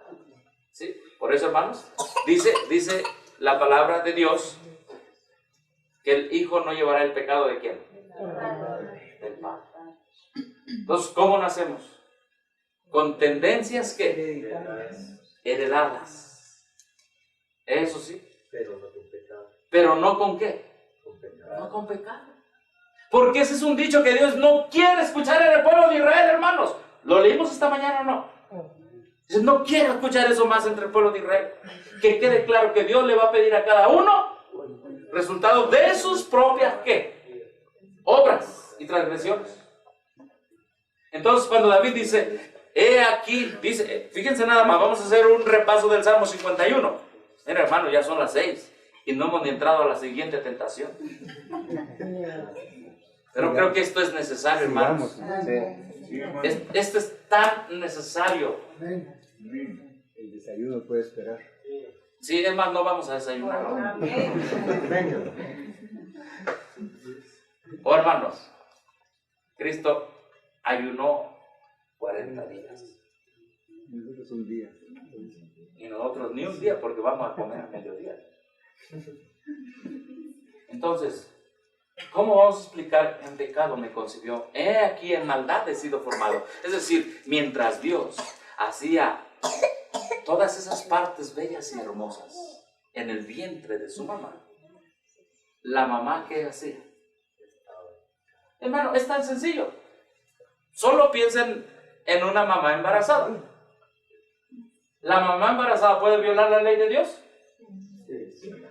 ¿Sí? Por eso, hermanos, dice la palabra de Dios que el Hijo no llevará el pecado de quién? Del Padre. Entonces, ¿cómo nacemos? Con tendencias que heredadas. Eso sí. Pero no con pecado. Pero no con qué. Con pecado. No con pecado. Porque ese es un dicho que Dios no quiere escuchar en el pueblo de Israel, hermanos. ¿Lo leímos esta mañana o no? Dios no quiere escuchar eso más entre el pueblo de Israel. Que quede claro que Dios le va a pedir a cada uno resultado de sus propias ¿qué? Obras y transgresiones. Entonces cuando David dice, he aquí, dice, fíjense nada más, vamos a hacer un repaso del Salmo 51. Mira, hermano, ya son las 6 y no hemos ni entrado a la siguiente tentación. Pero creo que esto es necesario, hermanos. Esto es tan necesario. El desayuno puede esperar. Sí, es más, no vamos a desayunar. Oh, hermanos, Cristo ayunó 40 días. Nosotros un día. Y nosotros ni un día porque vamos a comer a mediodía. Entonces, ¿cómo vamos a explicar en pecado me concibió? He aquí en maldad he sido formado. Es decir, mientras Dios hacía todas esas partes bellas y hermosas en el vientre de su mamá, la mamá, ¿qué hacía? Hermano, es tan sencillo. Solo piensen en una mamá embarazada. ¿La mamá embarazada puede violar la ley de Dios?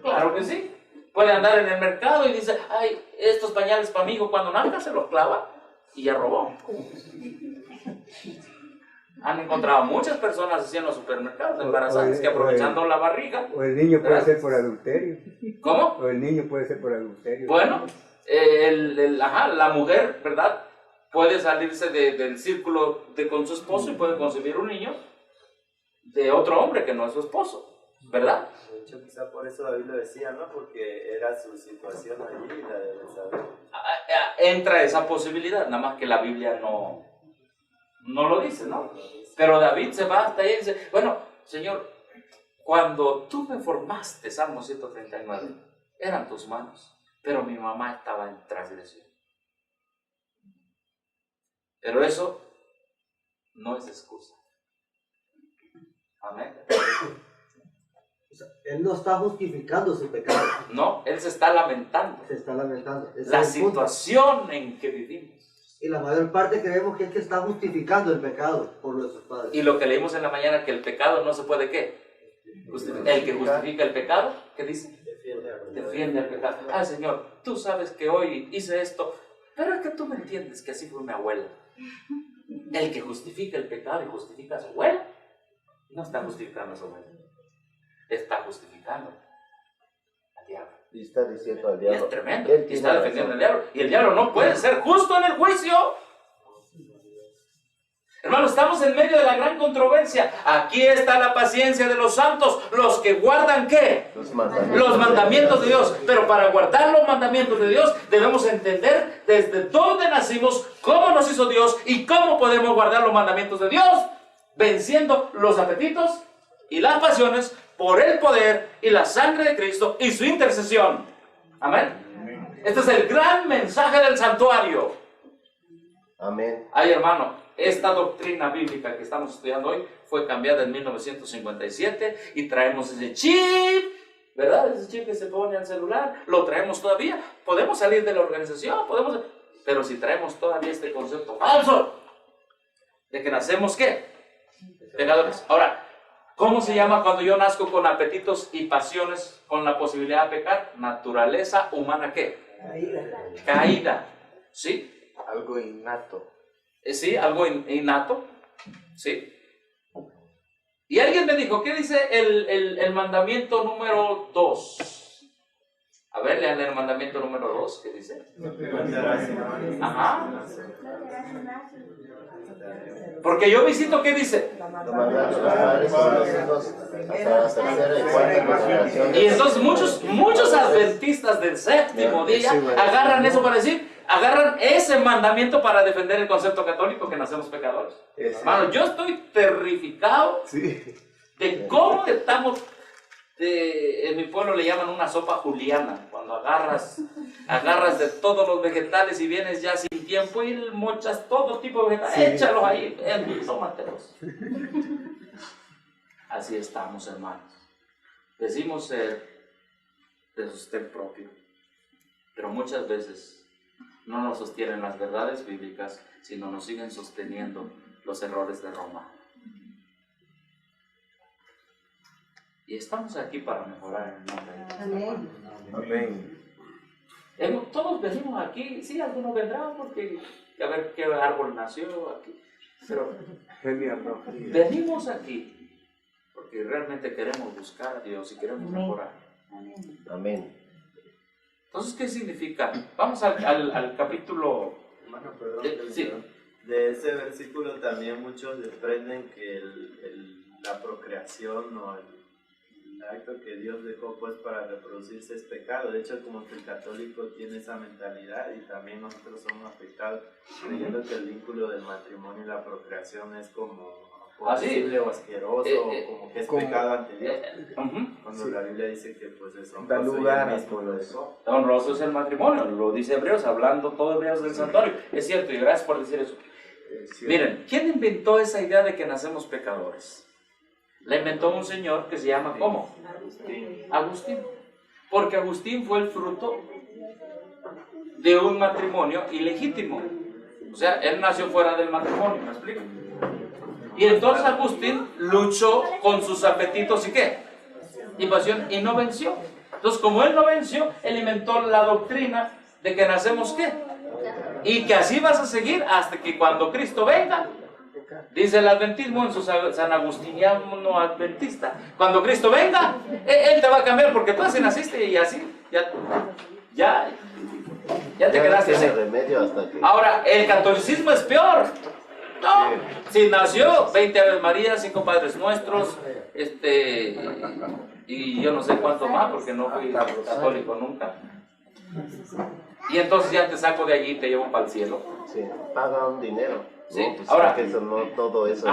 Claro que sí. Puede andar en el mercado y dice, ay, estos pañales para mi hijo, cuando nazca se los clava y ya robó. Han encontrado muchas personas así en los supermercados embarazadas que aprovechando la barriga. O el niño puede ¿verdad? ser por adulterio. ¿Cómo? O el niño puede ser por adulterio. Bueno, la mujer, ¿verdad? Puede salirse del círculo con su esposo y puede concebir un niño de otro hombre que no es su esposo, ¿verdad? De hecho, quizá por eso David lo decía, ¿no? Porque era su situación allí y la debe saber. Entra esa posibilidad, nada más que la Biblia no lo dice, ¿no? Pero David se va hasta ahí y dice, bueno, Señor, cuando tú me formaste, Salmo 139, eran tus manos, pero mi mamá estaba en transgresión. Pero eso no es excusa. Amén. Él no está justificando su pecado. No, él se está lamentando. Se está lamentando. Ese La es el punto. situación en que vivimos. Y la mayor parte creemos que es que está justificando el pecado por nuestros padres. Y lo que leímos en la mañana, que el pecado no se puede, ¿qué? El que justifica el pecado, ¿qué dice? Defiende el pecado. Ah, Señor, tú sabes que hoy hice esto, pero es que tú me entiendes que así fue mi abuela. El que justifica el pecado y justifica a su abuela, no está justificando a su abuela. Está justificando al diablo. Y está diciendo al Y diablo. es tremendo. él Y tiene está defendiendo razón. al diablo. Y el diablo no puede ser justo en el juicio. Hermano, estamos en medio de la gran controversia. Aquí está la paciencia de los santos, los que guardan ¿qué? Los mandamientos de Dios. Pero para guardar los mandamientos de Dios debemos entender desde dónde nacimos, cómo nos hizo Dios y cómo podemos guardar los mandamientos de Dios, venciendo los apetitos y las pasiones por el poder y la sangre de Cristo y su intercesión. Amén. Este es el gran mensaje del santuario. Amén. Ay, hermano, esta doctrina bíblica que estamos estudiando hoy fue cambiada en 1957 y traemos ese chip, ¿verdad? Ese chip que se pone al celular, lo traemos todavía. Podemos salir de la organización, pero si traemos todavía este concepto falso de que nacemos, ¿qué? Pecadores. Ahora, ¿cómo se llama cuando yo nazco con apetitos y pasiones con la posibilidad de pecar? Naturaleza humana, ¿qué? Caída. ¿Sí? Algo innato. Sí, algo innato. ¿Sí? Y alguien me dijo, ¿qué dice el mandamiento número 2? A ver, lean el mandamiento número 2, ¿qué dice? Ajá. Porque yo visito, ¿qué dice? Y entonces muchos adventistas del séptimo día agarran eso para decir, agarran ese mandamiento para defender el concepto católico que nacemos pecadores. Hermano, yo estoy terrificado de cómo estamos en mi pueblo le llaman una sopa juliana, cuando agarras de todos los vegetales y vienes ya sin tiempo y mochas todo tipo de vegetales, échalos ahí, tómatelos. Así estamos, hermanos. Decimos ser de sostén propio, pero muchas veces no nos sostienen las verdades bíblicas, sino nos siguen sosteniendo los errores de Roma. Y estamos aquí para mejorar en el nombre de Dios. Amén. Todos venimos aquí, sí, algunos vendrán porque a ver qué árbol nació aquí, pero venimos aquí porque realmente queremos buscar a Dios y queremos mejorar. Amén. Entonces, ¿qué significa? Vamos al capítulo... Hermano, perdón, sí. De ese versículo también muchos desprenden que la procreación o el acto que Dios dejó pues para reproducirse es pecado. De hecho, como que el católico tiene esa mentalidad y también nosotros somos afectados creyendo que el vínculo del matrimonio y la procreación es como horrible o asqueroso o como que es pecado ante Dios. Cuando la Biblia dice que pues es honroso y el mismo lo dejó. Honroso es el matrimonio, lo dice Hebreos, hablando todo Hebreos del santuario. Es cierto, y gracias por decir eso. Miren, ¿quién inventó esa idea de que nacemos pecadores? La inventó un señor que se llama, ¿cómo? Agustín. Porque Agustín fue el fruto de un matrimonio ilegítimo. O sea, él nació fuera del matrimonio, ¿me explico? Y entonces Agustín luchó con sus apetitos y ¿qué? Y pasión, y no venció. Entonces, como él no venció, él inventó la doctrina de que nacemos ¿qué? Y que así vas a seguir hasta que cuando Cristo venga. Dice el adventismo en su San Agustiniano adventista, cuando Cristo venga, Él te va a cambiar porque tú así naciste y así, ya te quedaste así. Remedio hasta que... Ahora, el catolicismo es peor. No, si nació 20 Aves Marías, 5 Padres Nuestros, y yo no sé cuánto más porque no fui católico nunca. Y entonces ya te saco de allí y te llevo para el cielo. Sí, paga un dinero. Sí. No, pues Ahora, eso no, todo eso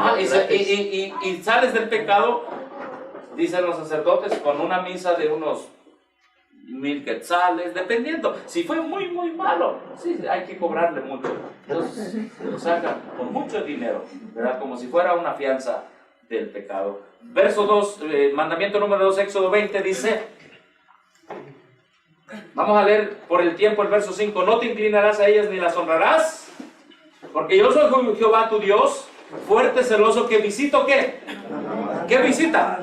y sales del pecado, dicen los sacerdotes, con una misa de unos 1000 quetzales, dependiendo. Si fue muy, muy malo, sí, hay que cobrarle mucho. Entonces, lo sacan con mucho dinero, ¿verdad? Como si fuera una fianza del pecado. Verso 2, mandamiento número 2, Éxodo 20, dice... Vamos a leer por el tiempo el verso 5. No te inclinarás a ellas ni las honrarás, porque yo soy Jehová tu Dios, fuerte, celoso, que visito ¿qué? ¿Qué visita?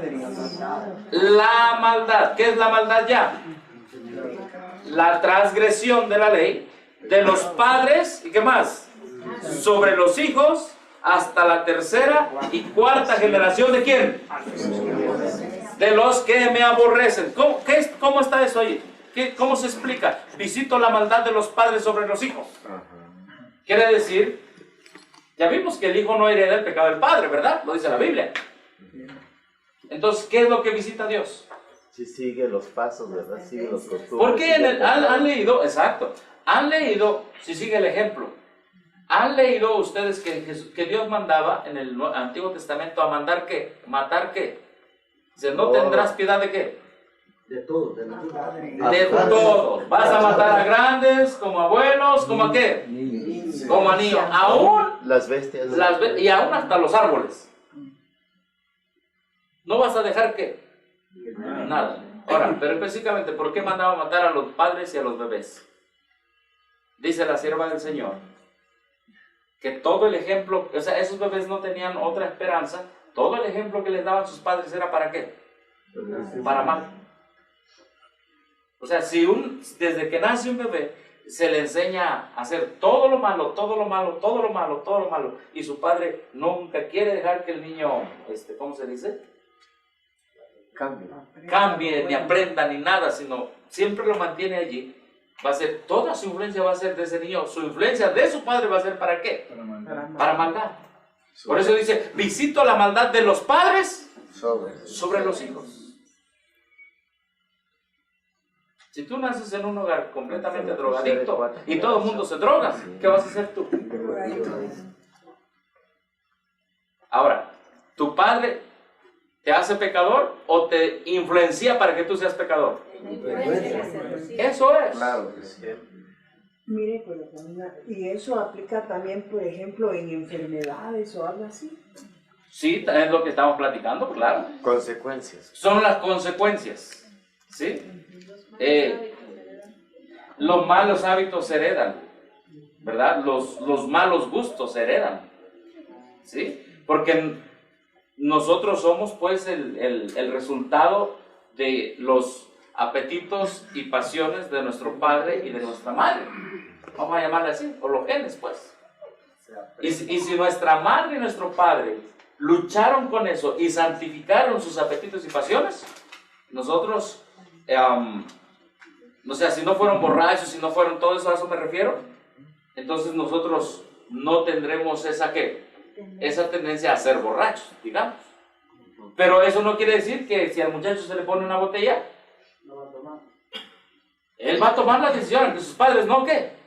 La maldad. ¿Qué es la maldad ya? La transgresión de la ley de los padres, ¿y qué más? Sobre los hijos hasta la tercera y cuarta generación ¿de quién? De los que me aborrecen. ¿Cómo está eso ahí? ¿Cómo se explica? Visito la maldad de los padres sobre los hijos. Quiere decir, ya vimos que el hijo no hereda el pecado del padre, ¿verdad? Lo dice la Biblia. Entonces, ¿qué es lo que visita Dios? Si sigue los pasos, ¿verdad? Sigue los costumbres. Porque han leído, exacto, han leído, si sigue el ejemplo, han leído ustedes que Dios mandaba en el Antiguo Testamento a mandar ¿qué? ¿Matar qué? Dice, no tendrás piedad de qué. De todo, de todos. Vas a matar a grandes, como abuelos, como a qué. Como a niños. Aún las bestias. Y aún hasta los árboles. No vas a dejar que nada. Ahora, pero específicamente, ¿por qué mandaba matar a los padres y a los bebés? Dice la sierva del Señor que todo el ejemplo, o sea, esos bebés no tenían otra esperanza. Todo el ejemplo que les daban sus padres era ¿para qué? Para mal. O sea, si desde que nace un bebé se le enseña a hacer todo lo malo, todo lo malo, todo lo malo, todo lo malo, y su padre nunca quiere dejar que el niño, ¿cómo se dice? Cambie, ni aprenda, ni nada, sino siempre lo mantiene allí. Va a ser, toda su influencia va a ser de ese niño, su influencia de su padre va a ser ¿para qué? Para maldad. Por eso dice, visito la maldad de los padres sobre los hijos. Si tú naces en un hogar completamente drogadicto y todo el mundo se droga, ¿qué vas a hacer tú? Ahora, tu padre ¿Te hace pecador o te influencia para que tú seas pecador? Eso es. Claro que sí. Mire, pues, y eso aplica también, por ejemplo, en enfermedades o algo así. Sí, es lo que estamos platicando, claro. Consecuencias. Son las consecuencias, ¿sí? Los malos hábitos se heredan, ¿verdad? Los malos gustos se heredan, ¿sí? Porque nosotros somos, pues, el resultado de los apetitos y pasiones de nuestro padre y de nuestra madre. Vamos a llamarle así, o los genes, pues. Y si nuestra madre y nuestro padre lucharon con eso y santificaron sus apetitos y pasiones, nosotros, o sea, si no fueron borrachos, si no fueron todo eso, a eso me refiero, entonces nosotros no tendremos esa tendencia a ser borrachos, digamos. Pero eso no quiere decir que si al muchacho se le pone una botella, no va a tomar. Él va a tomar la decisión, que sus padres no, ¿qué?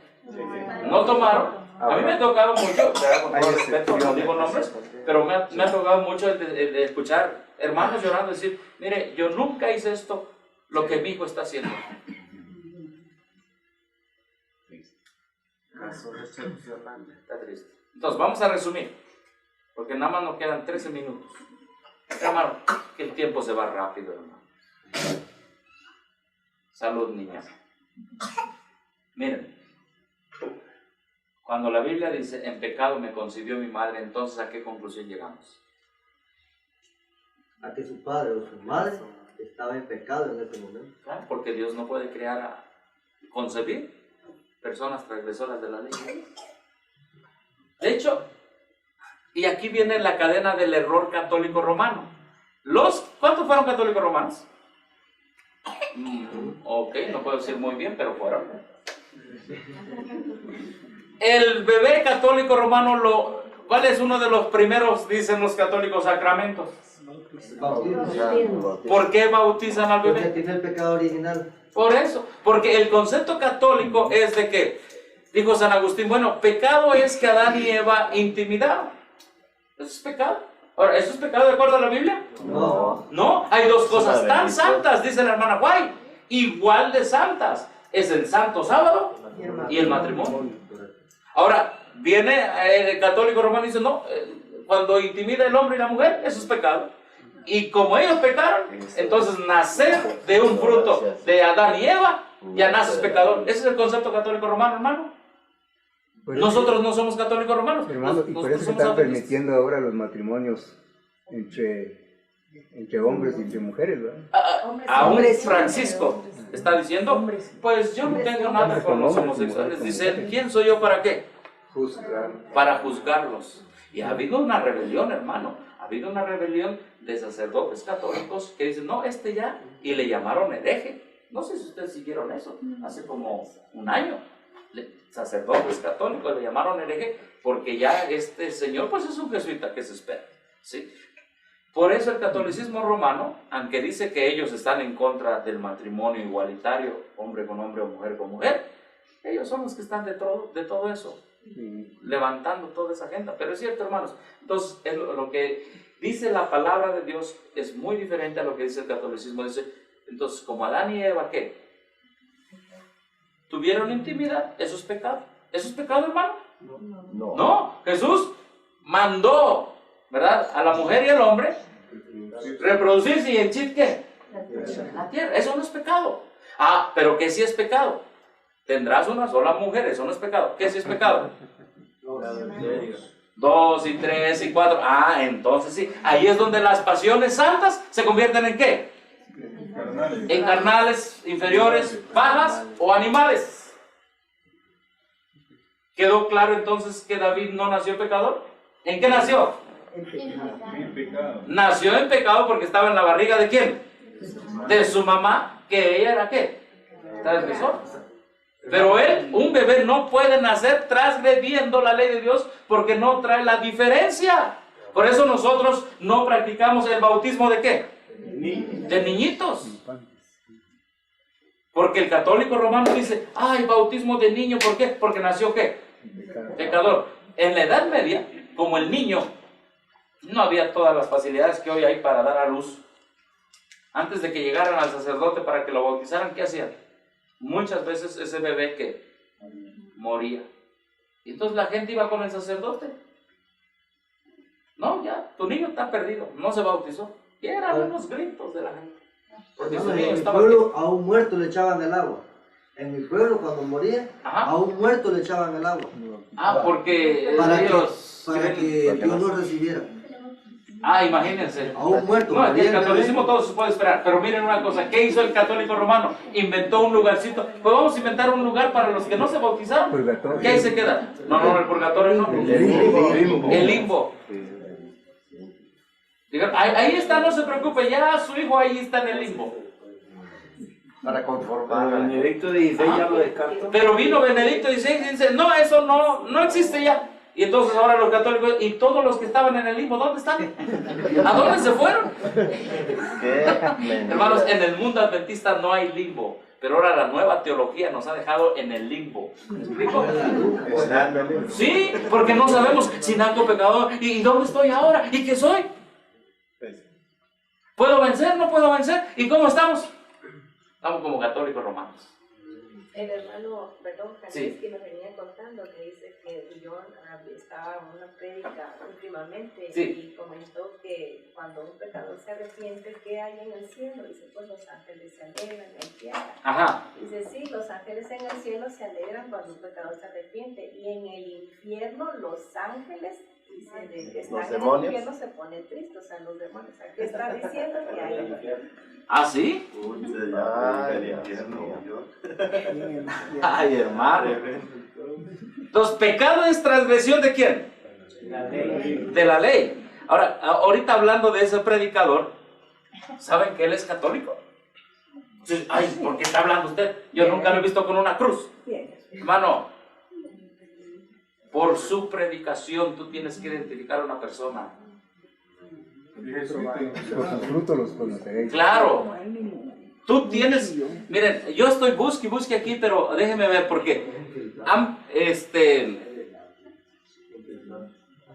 No tomaron. A mí me ha tocado mucho, con todo respeto, no digo nombres, pero me ha tocado mucho de escuchar hermanos llorando y decir, mire, yo nunca hice esto, lo que mi hijo está haciendo. Está triste. Entonces, vamos a resumir, porque nada más nos quedan 13 minutos. Hermano, que el tiempo se va rápido, hermano. Salud, niñas. Miren, cuando la Biblia dice, en pecado me concibió mi madre, entonces, ¿a qué conclusión llegamos? A que su padre o su madre estaba en pecado en ese momento. Claro, porque Dios no puede concebir personas transgresoras de la ley. De hecho, y aquí viene la cadena del error católico romano. ¿Cuántos fueron católicos romanos? Ok, no puedo decir muy bien, pero fueron. El bebé católico romano, ¿cuál es uno de los primeros, dicen los católicos, sacramentos? ¿Por qué bautizan al bebé? Porque tiene el pecado original. Por eso, porque el concepto católico es de que, dijo San Agustín, bueno, pecado es que Adán y Eva intimidaron. ¿Eso es pecado? Ahora, ¿eso es pecado de acuerdo a la Biblia? No. No, hay dos cosas tan santas, dice la hermana Guay, igual de santas. Es el santo sábado y el matrimonio. Ahora, viene el católico romano y dice, no, cuando intimida el hombre y la mujer, eso es pecado. Y como ellos pecaron, entonces nacer de un fruto de Adán y Eva, ya naces pecador. Ese es el concepto católico romano, hermano. Nosotros no somos católicos romanos. Hermano, y por eso se están permitiendo ahora los matrimonios entre hombres y entre mujeres, ¿verdad? Aún Francisco está diciendo, pues yo no tengo nada con los homosexuales. Dice, ¿quién soy yo para qué? Para juzgarlos. Y ha habido una rebelión, hermano. Ha habido una rebelión de sacerdotes católicos que dicen, no, ya, y le llamaron hereje. No sé si ustedes siguieron eso, hace como un año. Sacerdotes católicos le llamaron hereje porque ya este señor, pues es un jesuita que se espera, ¿sí? Por eso el catolicismo romano, aunque dice que ellos están en contra del matrimonio igualitario, hombre con hombre o mujer con mujer, ellos son los que están de todo eso, levantando toda esa agenda. Pero es cierto, hermanos, entonces lo que dice la palabra de Dios es muy diferente a lo que dice el catolicismo. Dice, entonces, como Adán y Eva, ¿qué? ¿Tuvieron intimidad? ¿Eso es pecado? ¿Eso es pecado, hermano? No, Jesús mandó, ¿verdad?, a la mujer y al hombre reproducirse y henchir, ¿qué? La tierra. Eso no es pecado. Ah, pero ¿qué sí es pecado? Tendrás una sola mujer, eso no es pecado. ¿Qué sí es pecado? 2 y 3 y 4. Ah, entonces sí. Ahí es donde las pasiones santas se convierten en ¿qué? En carnales, inferiores, bajas o animales. ¿Quedó claro entonces que David no nació pecador? ¿En qué nació? En pecado. Nació en pecado porque estaba en la barriga ¿de quién? De su mamá, que ella era ¿qué? Transgresor. Pero un bebé no puede nacer transgrediendo la ley de Dios porque no trae la diferencia. Por eso nosotros no practicamos el bautismo ¿de qué? De niñitos. Porque el católico romano dice, ay, bautismo de niño, ¿por qué? Porque nació ¿qué? Pecador. En la Edad Media, como el niño no había todas las facilidades que hoy hay para dar a luz. Antes de que llegaran al sacerdote para que lo bautizaran, ¿qué hacían? Muchas veces ese bebé que moría. Y entonces la gente iba con el sacerdote. No, ya, tu niño está perdido, no se bautizó. Y eran unos gritos de la gente. Porque su niño en mi estaba pueblo aquí. a un muerto le echaban el agua. En mi pueblo cuando moría, a un muerto le echaban el agua. Ah, porque para ellos... que Dios lo recibiera. Ah, imagínense. A un muerto. No, el catolicismo todo se puede esperar. Pero miren una cosa, ¿qué hizo el católico romano? Inventó un lugarcito. Pues vamos a inventar un lugar para los que no se bautizaron. Purgatorio. ¿Qué ahí se queda? No, el purgatorio no. El limbo. Digan, ahí está, no se preocupe, ya su hijo ahí está en el limbo. Para conformar. Benedicto XVI ya lo descartó. Pero vino Benedicto XVI y dice, no, eso no existe ya. Y entonces ahora los católicos y todos los que estaban en el limbo, ¿dónde están? ¿A dónde se fueron? Hermanos, en el mundo adventista no hay limbo. Pero ahora la nueva teología nos ha dejado en el limbo. ¿Me explico? Sí, porque no sabemos si naco pecador. ¿Y dónde estoy ahora? ¿Y qué soy? ¿Puedo vencer? ¿No puedo vencer? ¿Y cómo estamos? Estamos como católicos romanos. El hermano, perdón, Sí. que nos venía contando que dice que John estaba en una prédica últimamente Sí. y comentó que cuando un pecador se arrepiente, ¿qué hay en el cielo? Dice, pues los ángeles se alegran en el cielo. Ajá. Dice, sí, los ángeles en el cielo se alegran cuando un pecador se arrepiente y en el infierno los ángeles, dice, de que están en el demonios? infierno se pone triste, o sea, los demonios. Aquí está diciendo que hay en el infierno. ¿Ah, sí? Ay, hermano. Entonces, pecado es transgresión ¿de quién? De la ley. Ahora, ahorita hablando de ese predicador, ¿saben que él es católico? Ay, ¿por qué está hablando usted? Yo nunca lo he visto con una cruz. Hermano, por su predicación tú tienes que identificar a una persona. Por sus frutos los conoceréis. Claro. Tú tienes, miren, yo estoy busque aquí, pero déjenme ver porque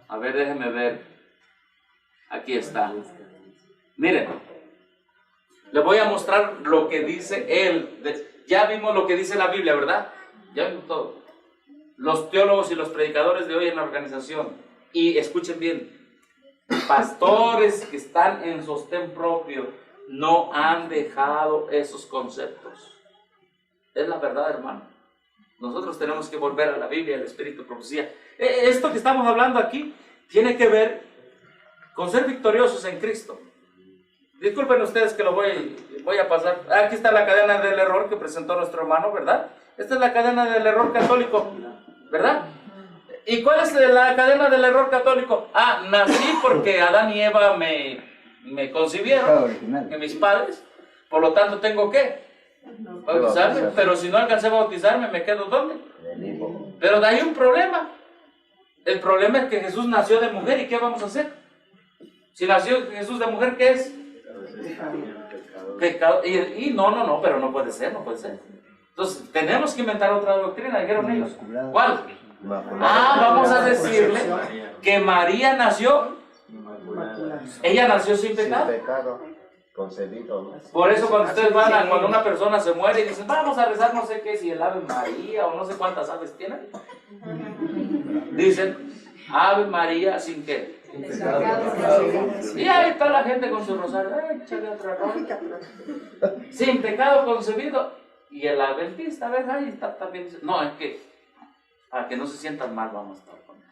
a ver, déjenme ver. Aquí está. Miren, le voy a mostrar lo que dice él. Ya vimos lo que dice la Biblia, ¿verdad? Ya vimos todo. Los teólogos y los predicadores de hoy en la organización. Y escuchen bien, pastores que están en sostén propio no han dejado esos conceptos. Es la verdad, hermano. Nosotros tenemos que volver a la Biblia, al Espíritu de Profecía. Esto que estamos hablando aquí tiene que ver con ser victoriosos en Cristo. Disculpen ustedes que lo voy a pasar. Aquí está la cadena del error que presentó nuestro hermano, ¿verdad? Esta es la cadena del error católico, ¿verdad? ¿Y cuál es la cadena del error católico? Ah, nací porque Adán y Eva me concibieron, que mis padres, por lo tanto tengo que bautizarme, pero si no alcancé a bautizarme, ¿me quedo dónde? Pero de ahí hay un problema. El problema es que Jesús nació de mujer, ¿y qué vamos a hacer? Si nació Jesús de mujer, ¿qué es? Pecado. Y no, pero no puede ser. Entonces, tenemos que inventar otra doctrina, dijeron ellos. ¿Cuál? Vamos a decirle que María nació. Ella nació sin pecado. Sin pecado, concebido, ¿no? Por eso cuando ustedes van cuando una persona se muere y dicen, vamos a rezar no sé qué, si el Ave María o no sé cuántas aves tienen. Dicen, Ave María sin qué. Y ahí está la gente con su rosario, échale otra rosa. Sin pecado concebido. Y el adventista, ¿ves? Ahí está también. No, es que para que no se sientan mal vamos a estar con eso.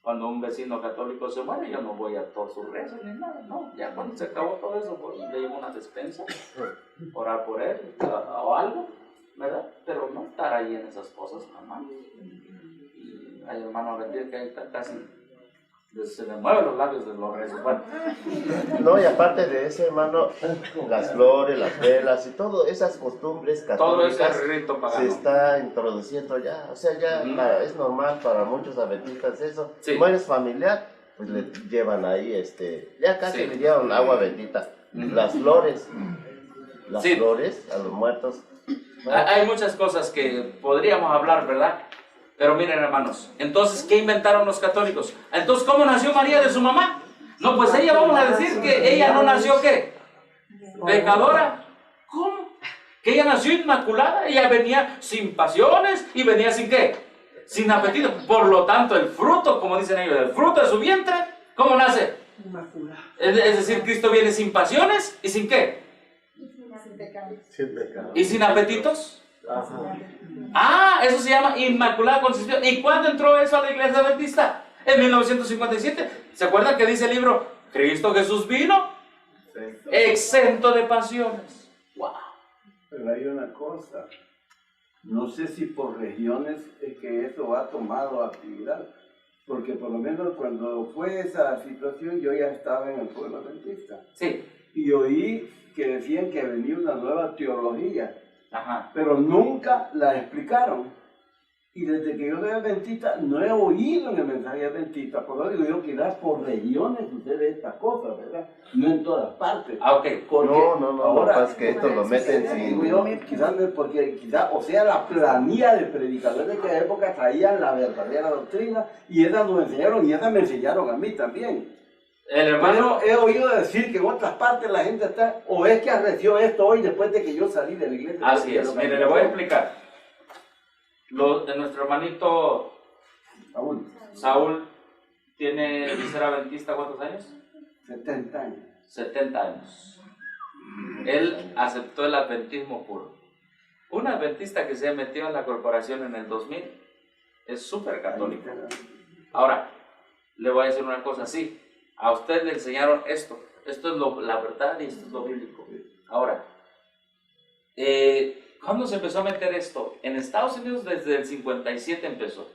Cuando un vecino católico se muere, yo no voy a todos sus rezos ni nada, no. Ya cuando se acabó todo eso, pues le llevo una despensa, orar por él o algo, ¿verdad? Pero no estar ahí en esas cosas, mamá. Y hay hermano Betil que ahí está casi, se le mueven los labios de los rezos. Bueno. No, y aparte de eso, hermano, las flores, las velas y todas esas costumbres católicas todo ese rito pagano se está introduciendo ya. O sea, ya es normal para muchos adventistas eso. Sí. Como eres familiar, pues le llevan ahí, ya casi le llevan agua bendita. Las flores, flores a los muertos. Hay muchas cosas que podríamos hablar, ¿verdad? Pero miren, hermanos, entonces, ¿qué inventaron los católicos? Entonces, ¿cómo nació María de su mamá? No, pues ella, vamos a decir que ella no nació, ¿qué? Pecadora. ¿Cómo? Que ella nació inmaculada, ella venía sin pasiones y venía sin ¿qué? Sin apetito. Por lo tanto, el fruto, como dicen ellos, el fruto de su vientre, ¿cómo nace? Inmaculada. Es decir, Cristo viene sin pasiones y sin ¿qué? Sin pecado. ¿Y sin apetitos? Ajá. Ah, eso se llama Inmaculada Concepción. ¿Y cuándo entró eso a la iglesia adventista? En 1957. ¿Se acuerdan que dice el libro? Cristo Jesús vino exento de pasiones. Wow. Pero hay una cosa, no sé si por regiones es que eso ha tomado actividad, porque por lo menos cuando fue esa situación yo ya estaba en el pueblo adventista. Sí. Y oí que decían que venía una nueva teología, Ajá. pero nunca la explicaron. Y desde que yo soy adventista no he oído en el mensaje adventista, por lo digo yo, quizás por regiones sucede esta cosa, ¿verdad? No en todas partes. Ah, ok. No, ahora, es que esto lo meten sin... digo yo, quizás no es porque quizás, o sea, la planilla de predicadores de aquella época traían la verdadera doctrina y esas nos enseñaron y esas me enseñaron a mí también. El hermano... Pero he oído decir que en otras partes la gente está, o es que arreció esto hoy después de que yo salí de la iglesia. Así es, mire, le voy a explicar. De nuestro hermanito Saúl tiene de ser adventista, ¿cuántos años? 70 años. 70 años. Él aceptó el adventismo puro. Un adventista que se ha metido en la corporación en el 2000 es súper católico. Ahora, le voy a decir una cosa así. A usted le enseñaron esto. Esto es la verdad y esto es lo bíblico. Ahora, ¿cuándo se empezó a meter esto? En Estados Unidos desde el 57 empezó.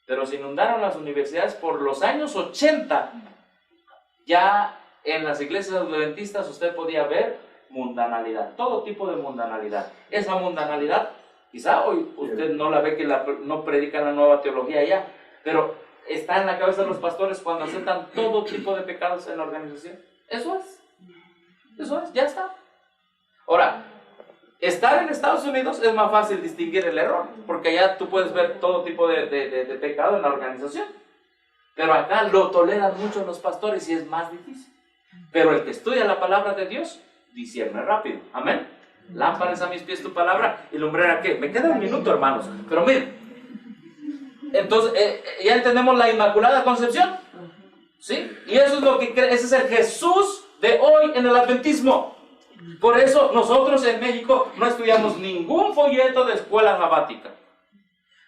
Pero se inundaron las universidades por los años 80. Ya en las iglesias adventistas usted podía ver mundanalidad, todo tipo de mundanalidad. Esa mundanalidad, quizá hoy usted no la ve, que no predican la nueva teología ya, pero está en la cabeza de los pastores cuando aceptan todo tipo de pecados en la organización. Eso es, ya está. Ahora, estar en Estados Unidos es más fácil distinguir el error, porque allá tú puedes ver todo tipo de pecado en la organización. Pero acá lo toleran mucho los pastores y es más difícil. Pero el que estudia la palabra de Dios, discierne rápido. Amén. Lámparas a mis pies tu palabra y lumbrera ¿qué? Me queda un minuto, hermanos. Pero miren, entonces ya entendemos la Inmaculada Concepción. ¿Sí? Y eso es lo que ese es el Jesús de hoy en el adventismo. Por eso nosotros en México no estudiamos ningún folleto de escuela sabática.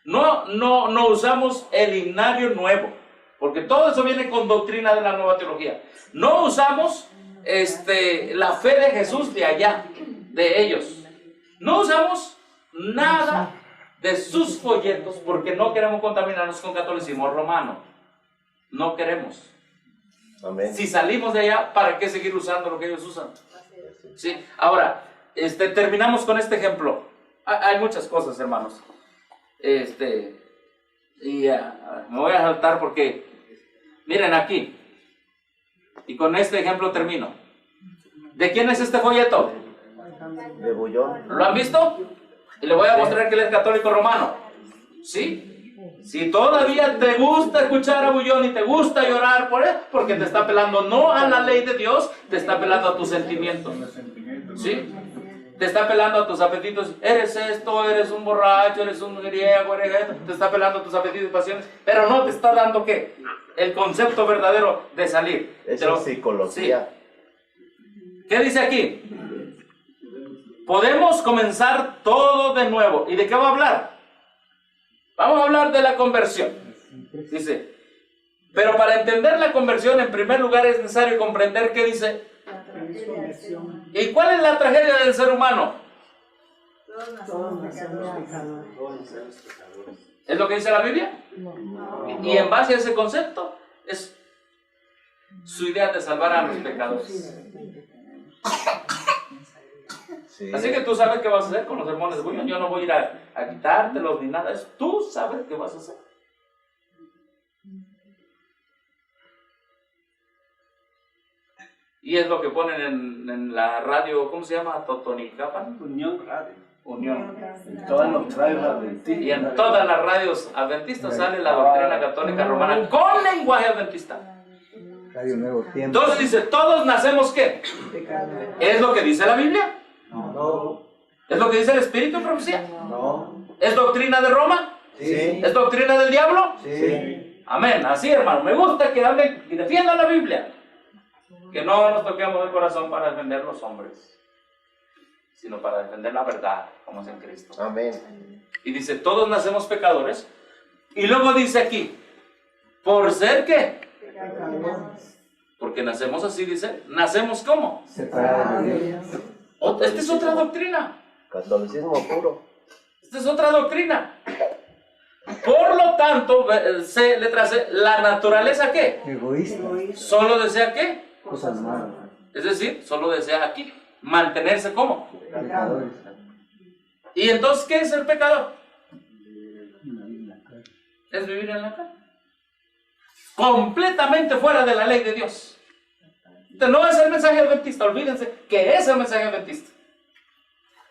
No usamos el himnario nuevo, porque todo eso viene con doctrina de la nueva teología. No usamos la fe de Jesús de allá, de ellos. No usamos nada de sus folletos porque no queremos contaminarnos con catolicismo romano. No queremos. Amén. Si salimos de allá, ¿para qué seguir usando lo que ellos usan? ¿Sí? Ahora, terminamos con este ejemplo. Hay muchas cosas, hermanos. Me voy a saltar porque, miren aquí, y con este ejemplo termino. ¿De quién es este folleto? De Bullón. ¿Lo han visto? Y le voy a mostrar que él es católico romano. ¿Sí? Si todavía te gusta escuchar a Bullón y te gusta llorar por él, porque te está apelando no a la ley de Dios, te está apelando a tus sentimientos. ¿Sí? Te está apelando a tus apetitos. Eres esto, eres un borracho, eres un griego, eres esto. Te está apelando a tus apetitos y pasiones, pero no te está dando ¿qué? El concepto verdadero de salir. Eso es psicología. Sí. ¿Qué dice aquí? Podemos comenzar todo de nuevo. ¿Y de qué va a hablar? Vamos a hablar de la conversión. Dice, pero para entender la conversión, en primer lugar es necesario comprender qué dice. ¿Y cuál es la tragedia del ser humano? ¿Es lo que dice la Biblia? Y en base a ese concepto, es su idea de salvar a los pecadores. Sí. Así que tú sabes qué vas a hacer con los sermones de Bullón. Yo no voy a ir a quitártelos ni nada. Tú sabes qué vas a hacer. Y es lo que ponen en la radio, ¿cómo se llama? Totonicapan. Unión Radio. Unión. En todas las radios adventistas. Y en todas las radios adventistas sale la doctrina católica romana con lenguaje adventista. Radio Nuevo Tiempo. Entonces dice, ¿todos nacemos qué? ¿Es lo que dice la Biblia? No. ¿Es lo que dice el Espíritu en profecía? No. ¿Es doctrina de Roma? Sí. ¿Es doctrina del diablo? Sí. Amén. Así, hermano. Me gusta que hablen y defiendan la Biblia. Que no nos toquemos el corazón para defender los hombres, sino para defender la verdad, como es en Cristo. Amén. Y dice, todos nacemos pecadores. Y luego dice aquí, ¿por ser qué? Porque nacemos así, dice. ¿Nacemos cómo? Separados de Dios. Esta es otra doctrina. Catolicismo puro. Esta es otra doctrina. Por lo tanto, C, letra C, la naturaleza ¿qué? Egoísta. Solo desea ¿qué? Cosas malas. Es decir, solo desea aquí mantenerse como. Pecadores. ¿Y entonces qué es ser pecador? Es vivir en la carne. Completamente fuera de la ley de Dios. Entonces, no es el mensaje adventista, olvídense que es el mensaje adventista.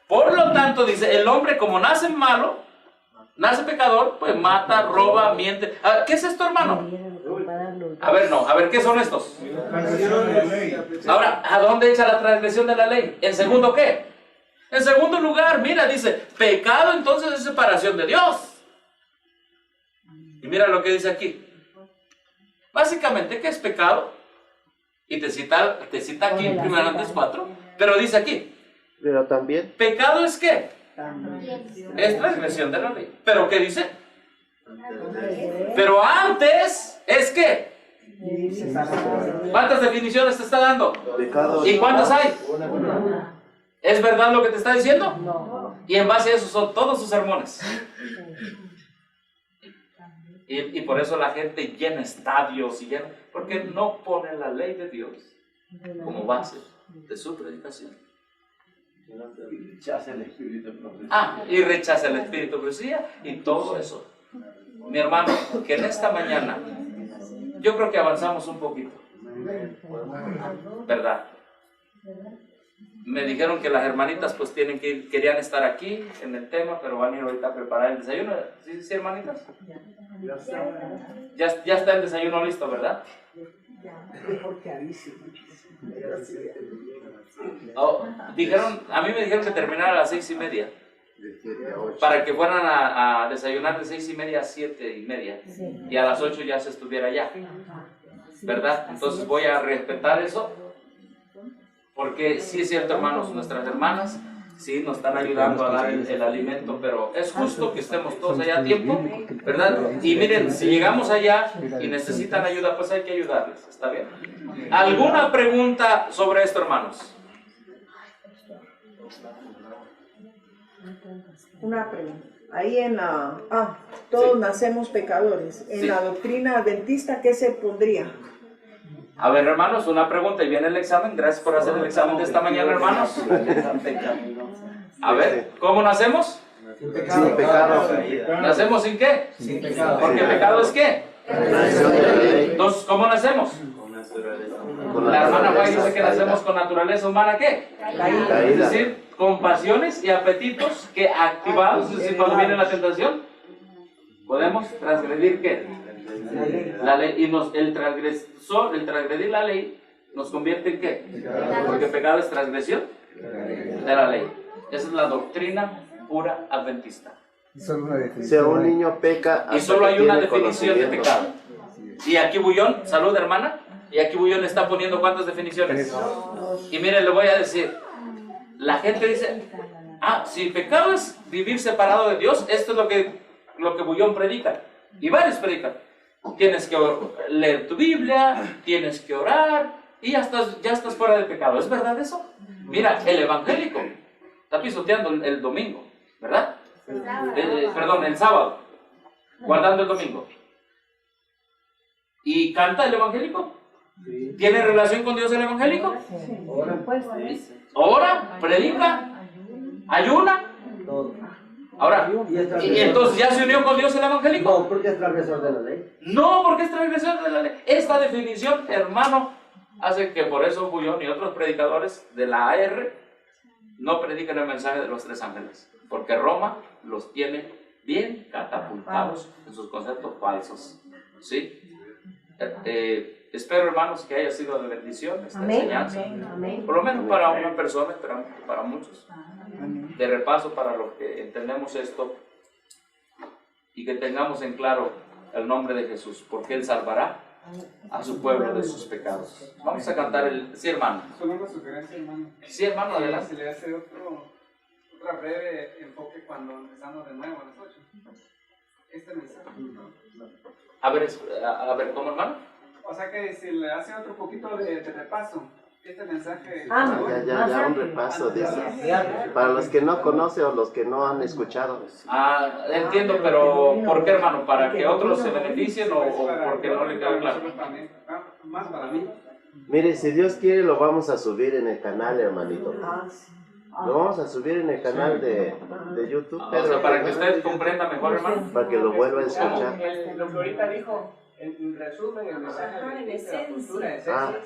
Por lo tanto, dice, el hombre como nace malo, nace pecador, pues mata, roba, miente. ¿Qué es esto, hermano? A ver, ¿qué son estos? Ahora, ¿a dónde echa la transgresión de la ley? ¿En segundo qué? En segundo lugar, mira, dice, pecado entonces es separación de Dios. Y mira lo que dice aquí. Básicamente, ¿qué es pecado? Y te cita aquí en 1 4, pero dice aquí. Pero también. ¿Pecado es qué? Es transgresión de la ley. ¿Pero qué dice? Pero antes es qué. ¿Cuántas definiciones te está dando? Pecado. ¿Y cuántas hay? ¿Es verdad lo que te está diciendo? No. Y en base a eso son todos sus sermones. Y por eso la gente llena estadios y llena, porque no pone la ley de Dios como base de su predicación. Y rechaza el espíritu de profecía. Y rechaza el espíritu de profecía y todo eso. Mi hermano, que en esta mañana yo creo que avanzamos un poquito, ¿verdad? Me dijeron que las hermanitas pues querían estar aquí en el tema, pero van a ir ahorita a preparar el desayuno. ¿Sí, hermanitas? Ya está el desayuno listo, ¿verdad? A mí me dijeron que terminara a las 6:30, para que fueran a desayunar de 6:30 a 7:30, y a las 8 ya se estuviera allá, ¿verdad? Entonces voy a respetar eso, porque sí es cierto, hermanos, nuestras hermanas sí nos están ayudando a dar el alimento, pero es justo que estemos todos allá a tiempo, ¿verdad? Y miren, si llegamos allá y necesitan ayuda, pues hay que ayudarles, ¿está bien? ¿Alguna pregunta sobre esto, hermanos? Una pregunta. Ahí en la... todos nacemos pecadores. En la doctrina adventista, ¿qué se pondría? A ver, hermanos, una pregunta y viene el examen. Gracias por hacer el examen de esta mañana, hermanos. A ver, ¿cómo nacemos? Sin pecado. ¿Nacemos sin qué? Sin pecado. Porque pecado es qué. Entonces, ¿cómo nacemos? La hermana Guay dice que nacemos con naturaleza humana, ¿qué? Es decir, con pasiones y apetitos que activados, es decir, cuando viene la tentación, podemos transgredir ¿qué? La ley. Y el transgredir la ley nos convierte en ¿qué? Porque pecado es transgresión de la ley. Esa es la doctrina pura adventista. Si un niño peca, y solo hay una definición de pecado. Y aquí Bullón, salud hermana, y aquí Bullón está poniendo ¿cuántas definiciones? Y miren, le voy a decir, la gente dice, si pecado es vivir separado de Dios, esto es lo que Bullón predica, y varios predican. Tienes que leer tu Biblia, tienes que orar, y ya estás fuera del pecado. ¿Es verdad eso? Mira, el evangélico está pisoteando el domingo, ¿verdad? El sábado, guardando el domingo. ¿Y canta el evangélico? ¿Tiene relación con Dios el evangélico? ¿Ora? ¿Predica? ¿Ayuna? Ahora, ¿y entonces ya se unió con Dios el evangélico? No, porque es transgresor de la ley. No, porque es transgresor de la ley. Esta definición, hermano, hace que por eso Bullón y otros predicadores de la AR no predican el mensaje de los 3 ángeles. porque Roma los tiene bien catapultados en sus conceptos falsos. ¿Sí? Espero, hermanos, que haya sido de bendición esta enseñanza. Por lo menos para una persona, esperamos que para muchos. De repaso para los que entendemos esto y que tengamos en claro el nombre de Jesús, porque Él salvará a su pueblo de sus pecados. Vamos a cantar el... Sí, hermano. Solo una sugerencia, hermano. Sí, hermano, adelante. Se le hace otra breve enfoque cuando empezamos de nuevo a las 8. Este mensaje. A ver, ¿cómo, hermano? O sea que si le hace otro poquito de repaso, este mensaje... Ya, un repaso de eso. Para los que no conocen o los que no han escuchado. Entiendo, pero ¿por qué, hermano? ¿Para que otros se beneficien o porque no le queda claro? Más para mí. Mire, si Dios quiere lo vamos a subir en el canal, hermanito. Lo vamos a subir en el canal de YouTube. O sea, para que usted comprenda mejor, hermano. Para que lo vuelva a escuchar. Lo que ahorita dijo, en resumen, el mensaje de la cultura, esencia.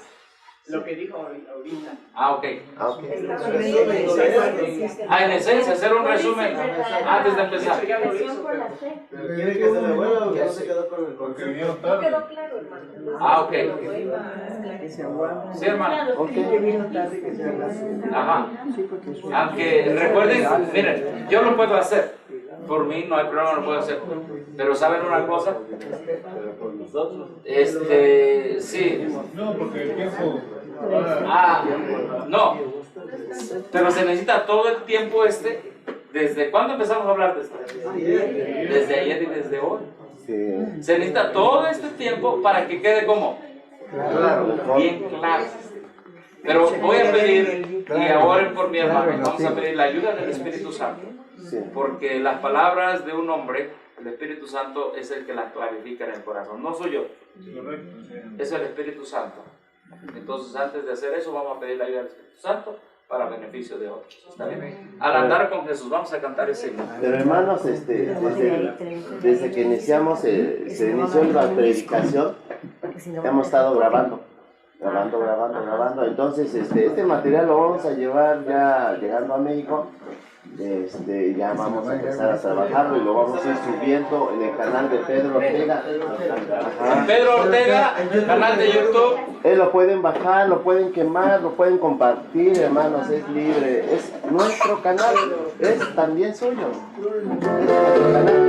Lo que dijo ahorita. Ok. En esencia, hacer un resumen antes de empezar. Pero quiere que se le vuelva porque no se quedó con el concepto. No quedó claro, hermano. Ok. Sí, hermano. Ajá. Aunque recuerden, miren, yo lo puedo hacer. Por mí no hay problema, lo puedo hacer. Pero ¿saben una cosa? Sí. No, porque el tiempo... No. Pero se necesita todo el tiempo ¿desde cuándo empezamos a hablar de esto? Desde ayer y desde hoy. Se necesita todo este tiempo para que quede como bien claro. Pero voy a pedir que oren por mi hermano. Vamos a pedir la ayuda del Espíritu Santo. Porque las palabras de un hombre, el Espíritu Santo es el que las clarifica en el corazón. No soy yo. Es el Espíritu Santo. Entonces, antes de hacer eso, vamos a pedir la ayuda del Espíritu Santo para beneficio de otros. ¿Está bien? Al andar con Jesús, vamos a cantar ese himno. Pero hermanos, desde que iniciamos, se inició la predicación, hemos estado grabando. Entonces, este material lo vamos a llevar ya llegando a México. Ya vamos a empezar a trabajarlo y lo vamos a ir subiendo en el canal de Pedro Ortega. Pedro Ortega, canal de YouTube. Lo pueden bajar, lo pueden quemar, lo pueden compartir, hermanos, es libre. Es nuestro canal, es también suyo. Es nuestro canal.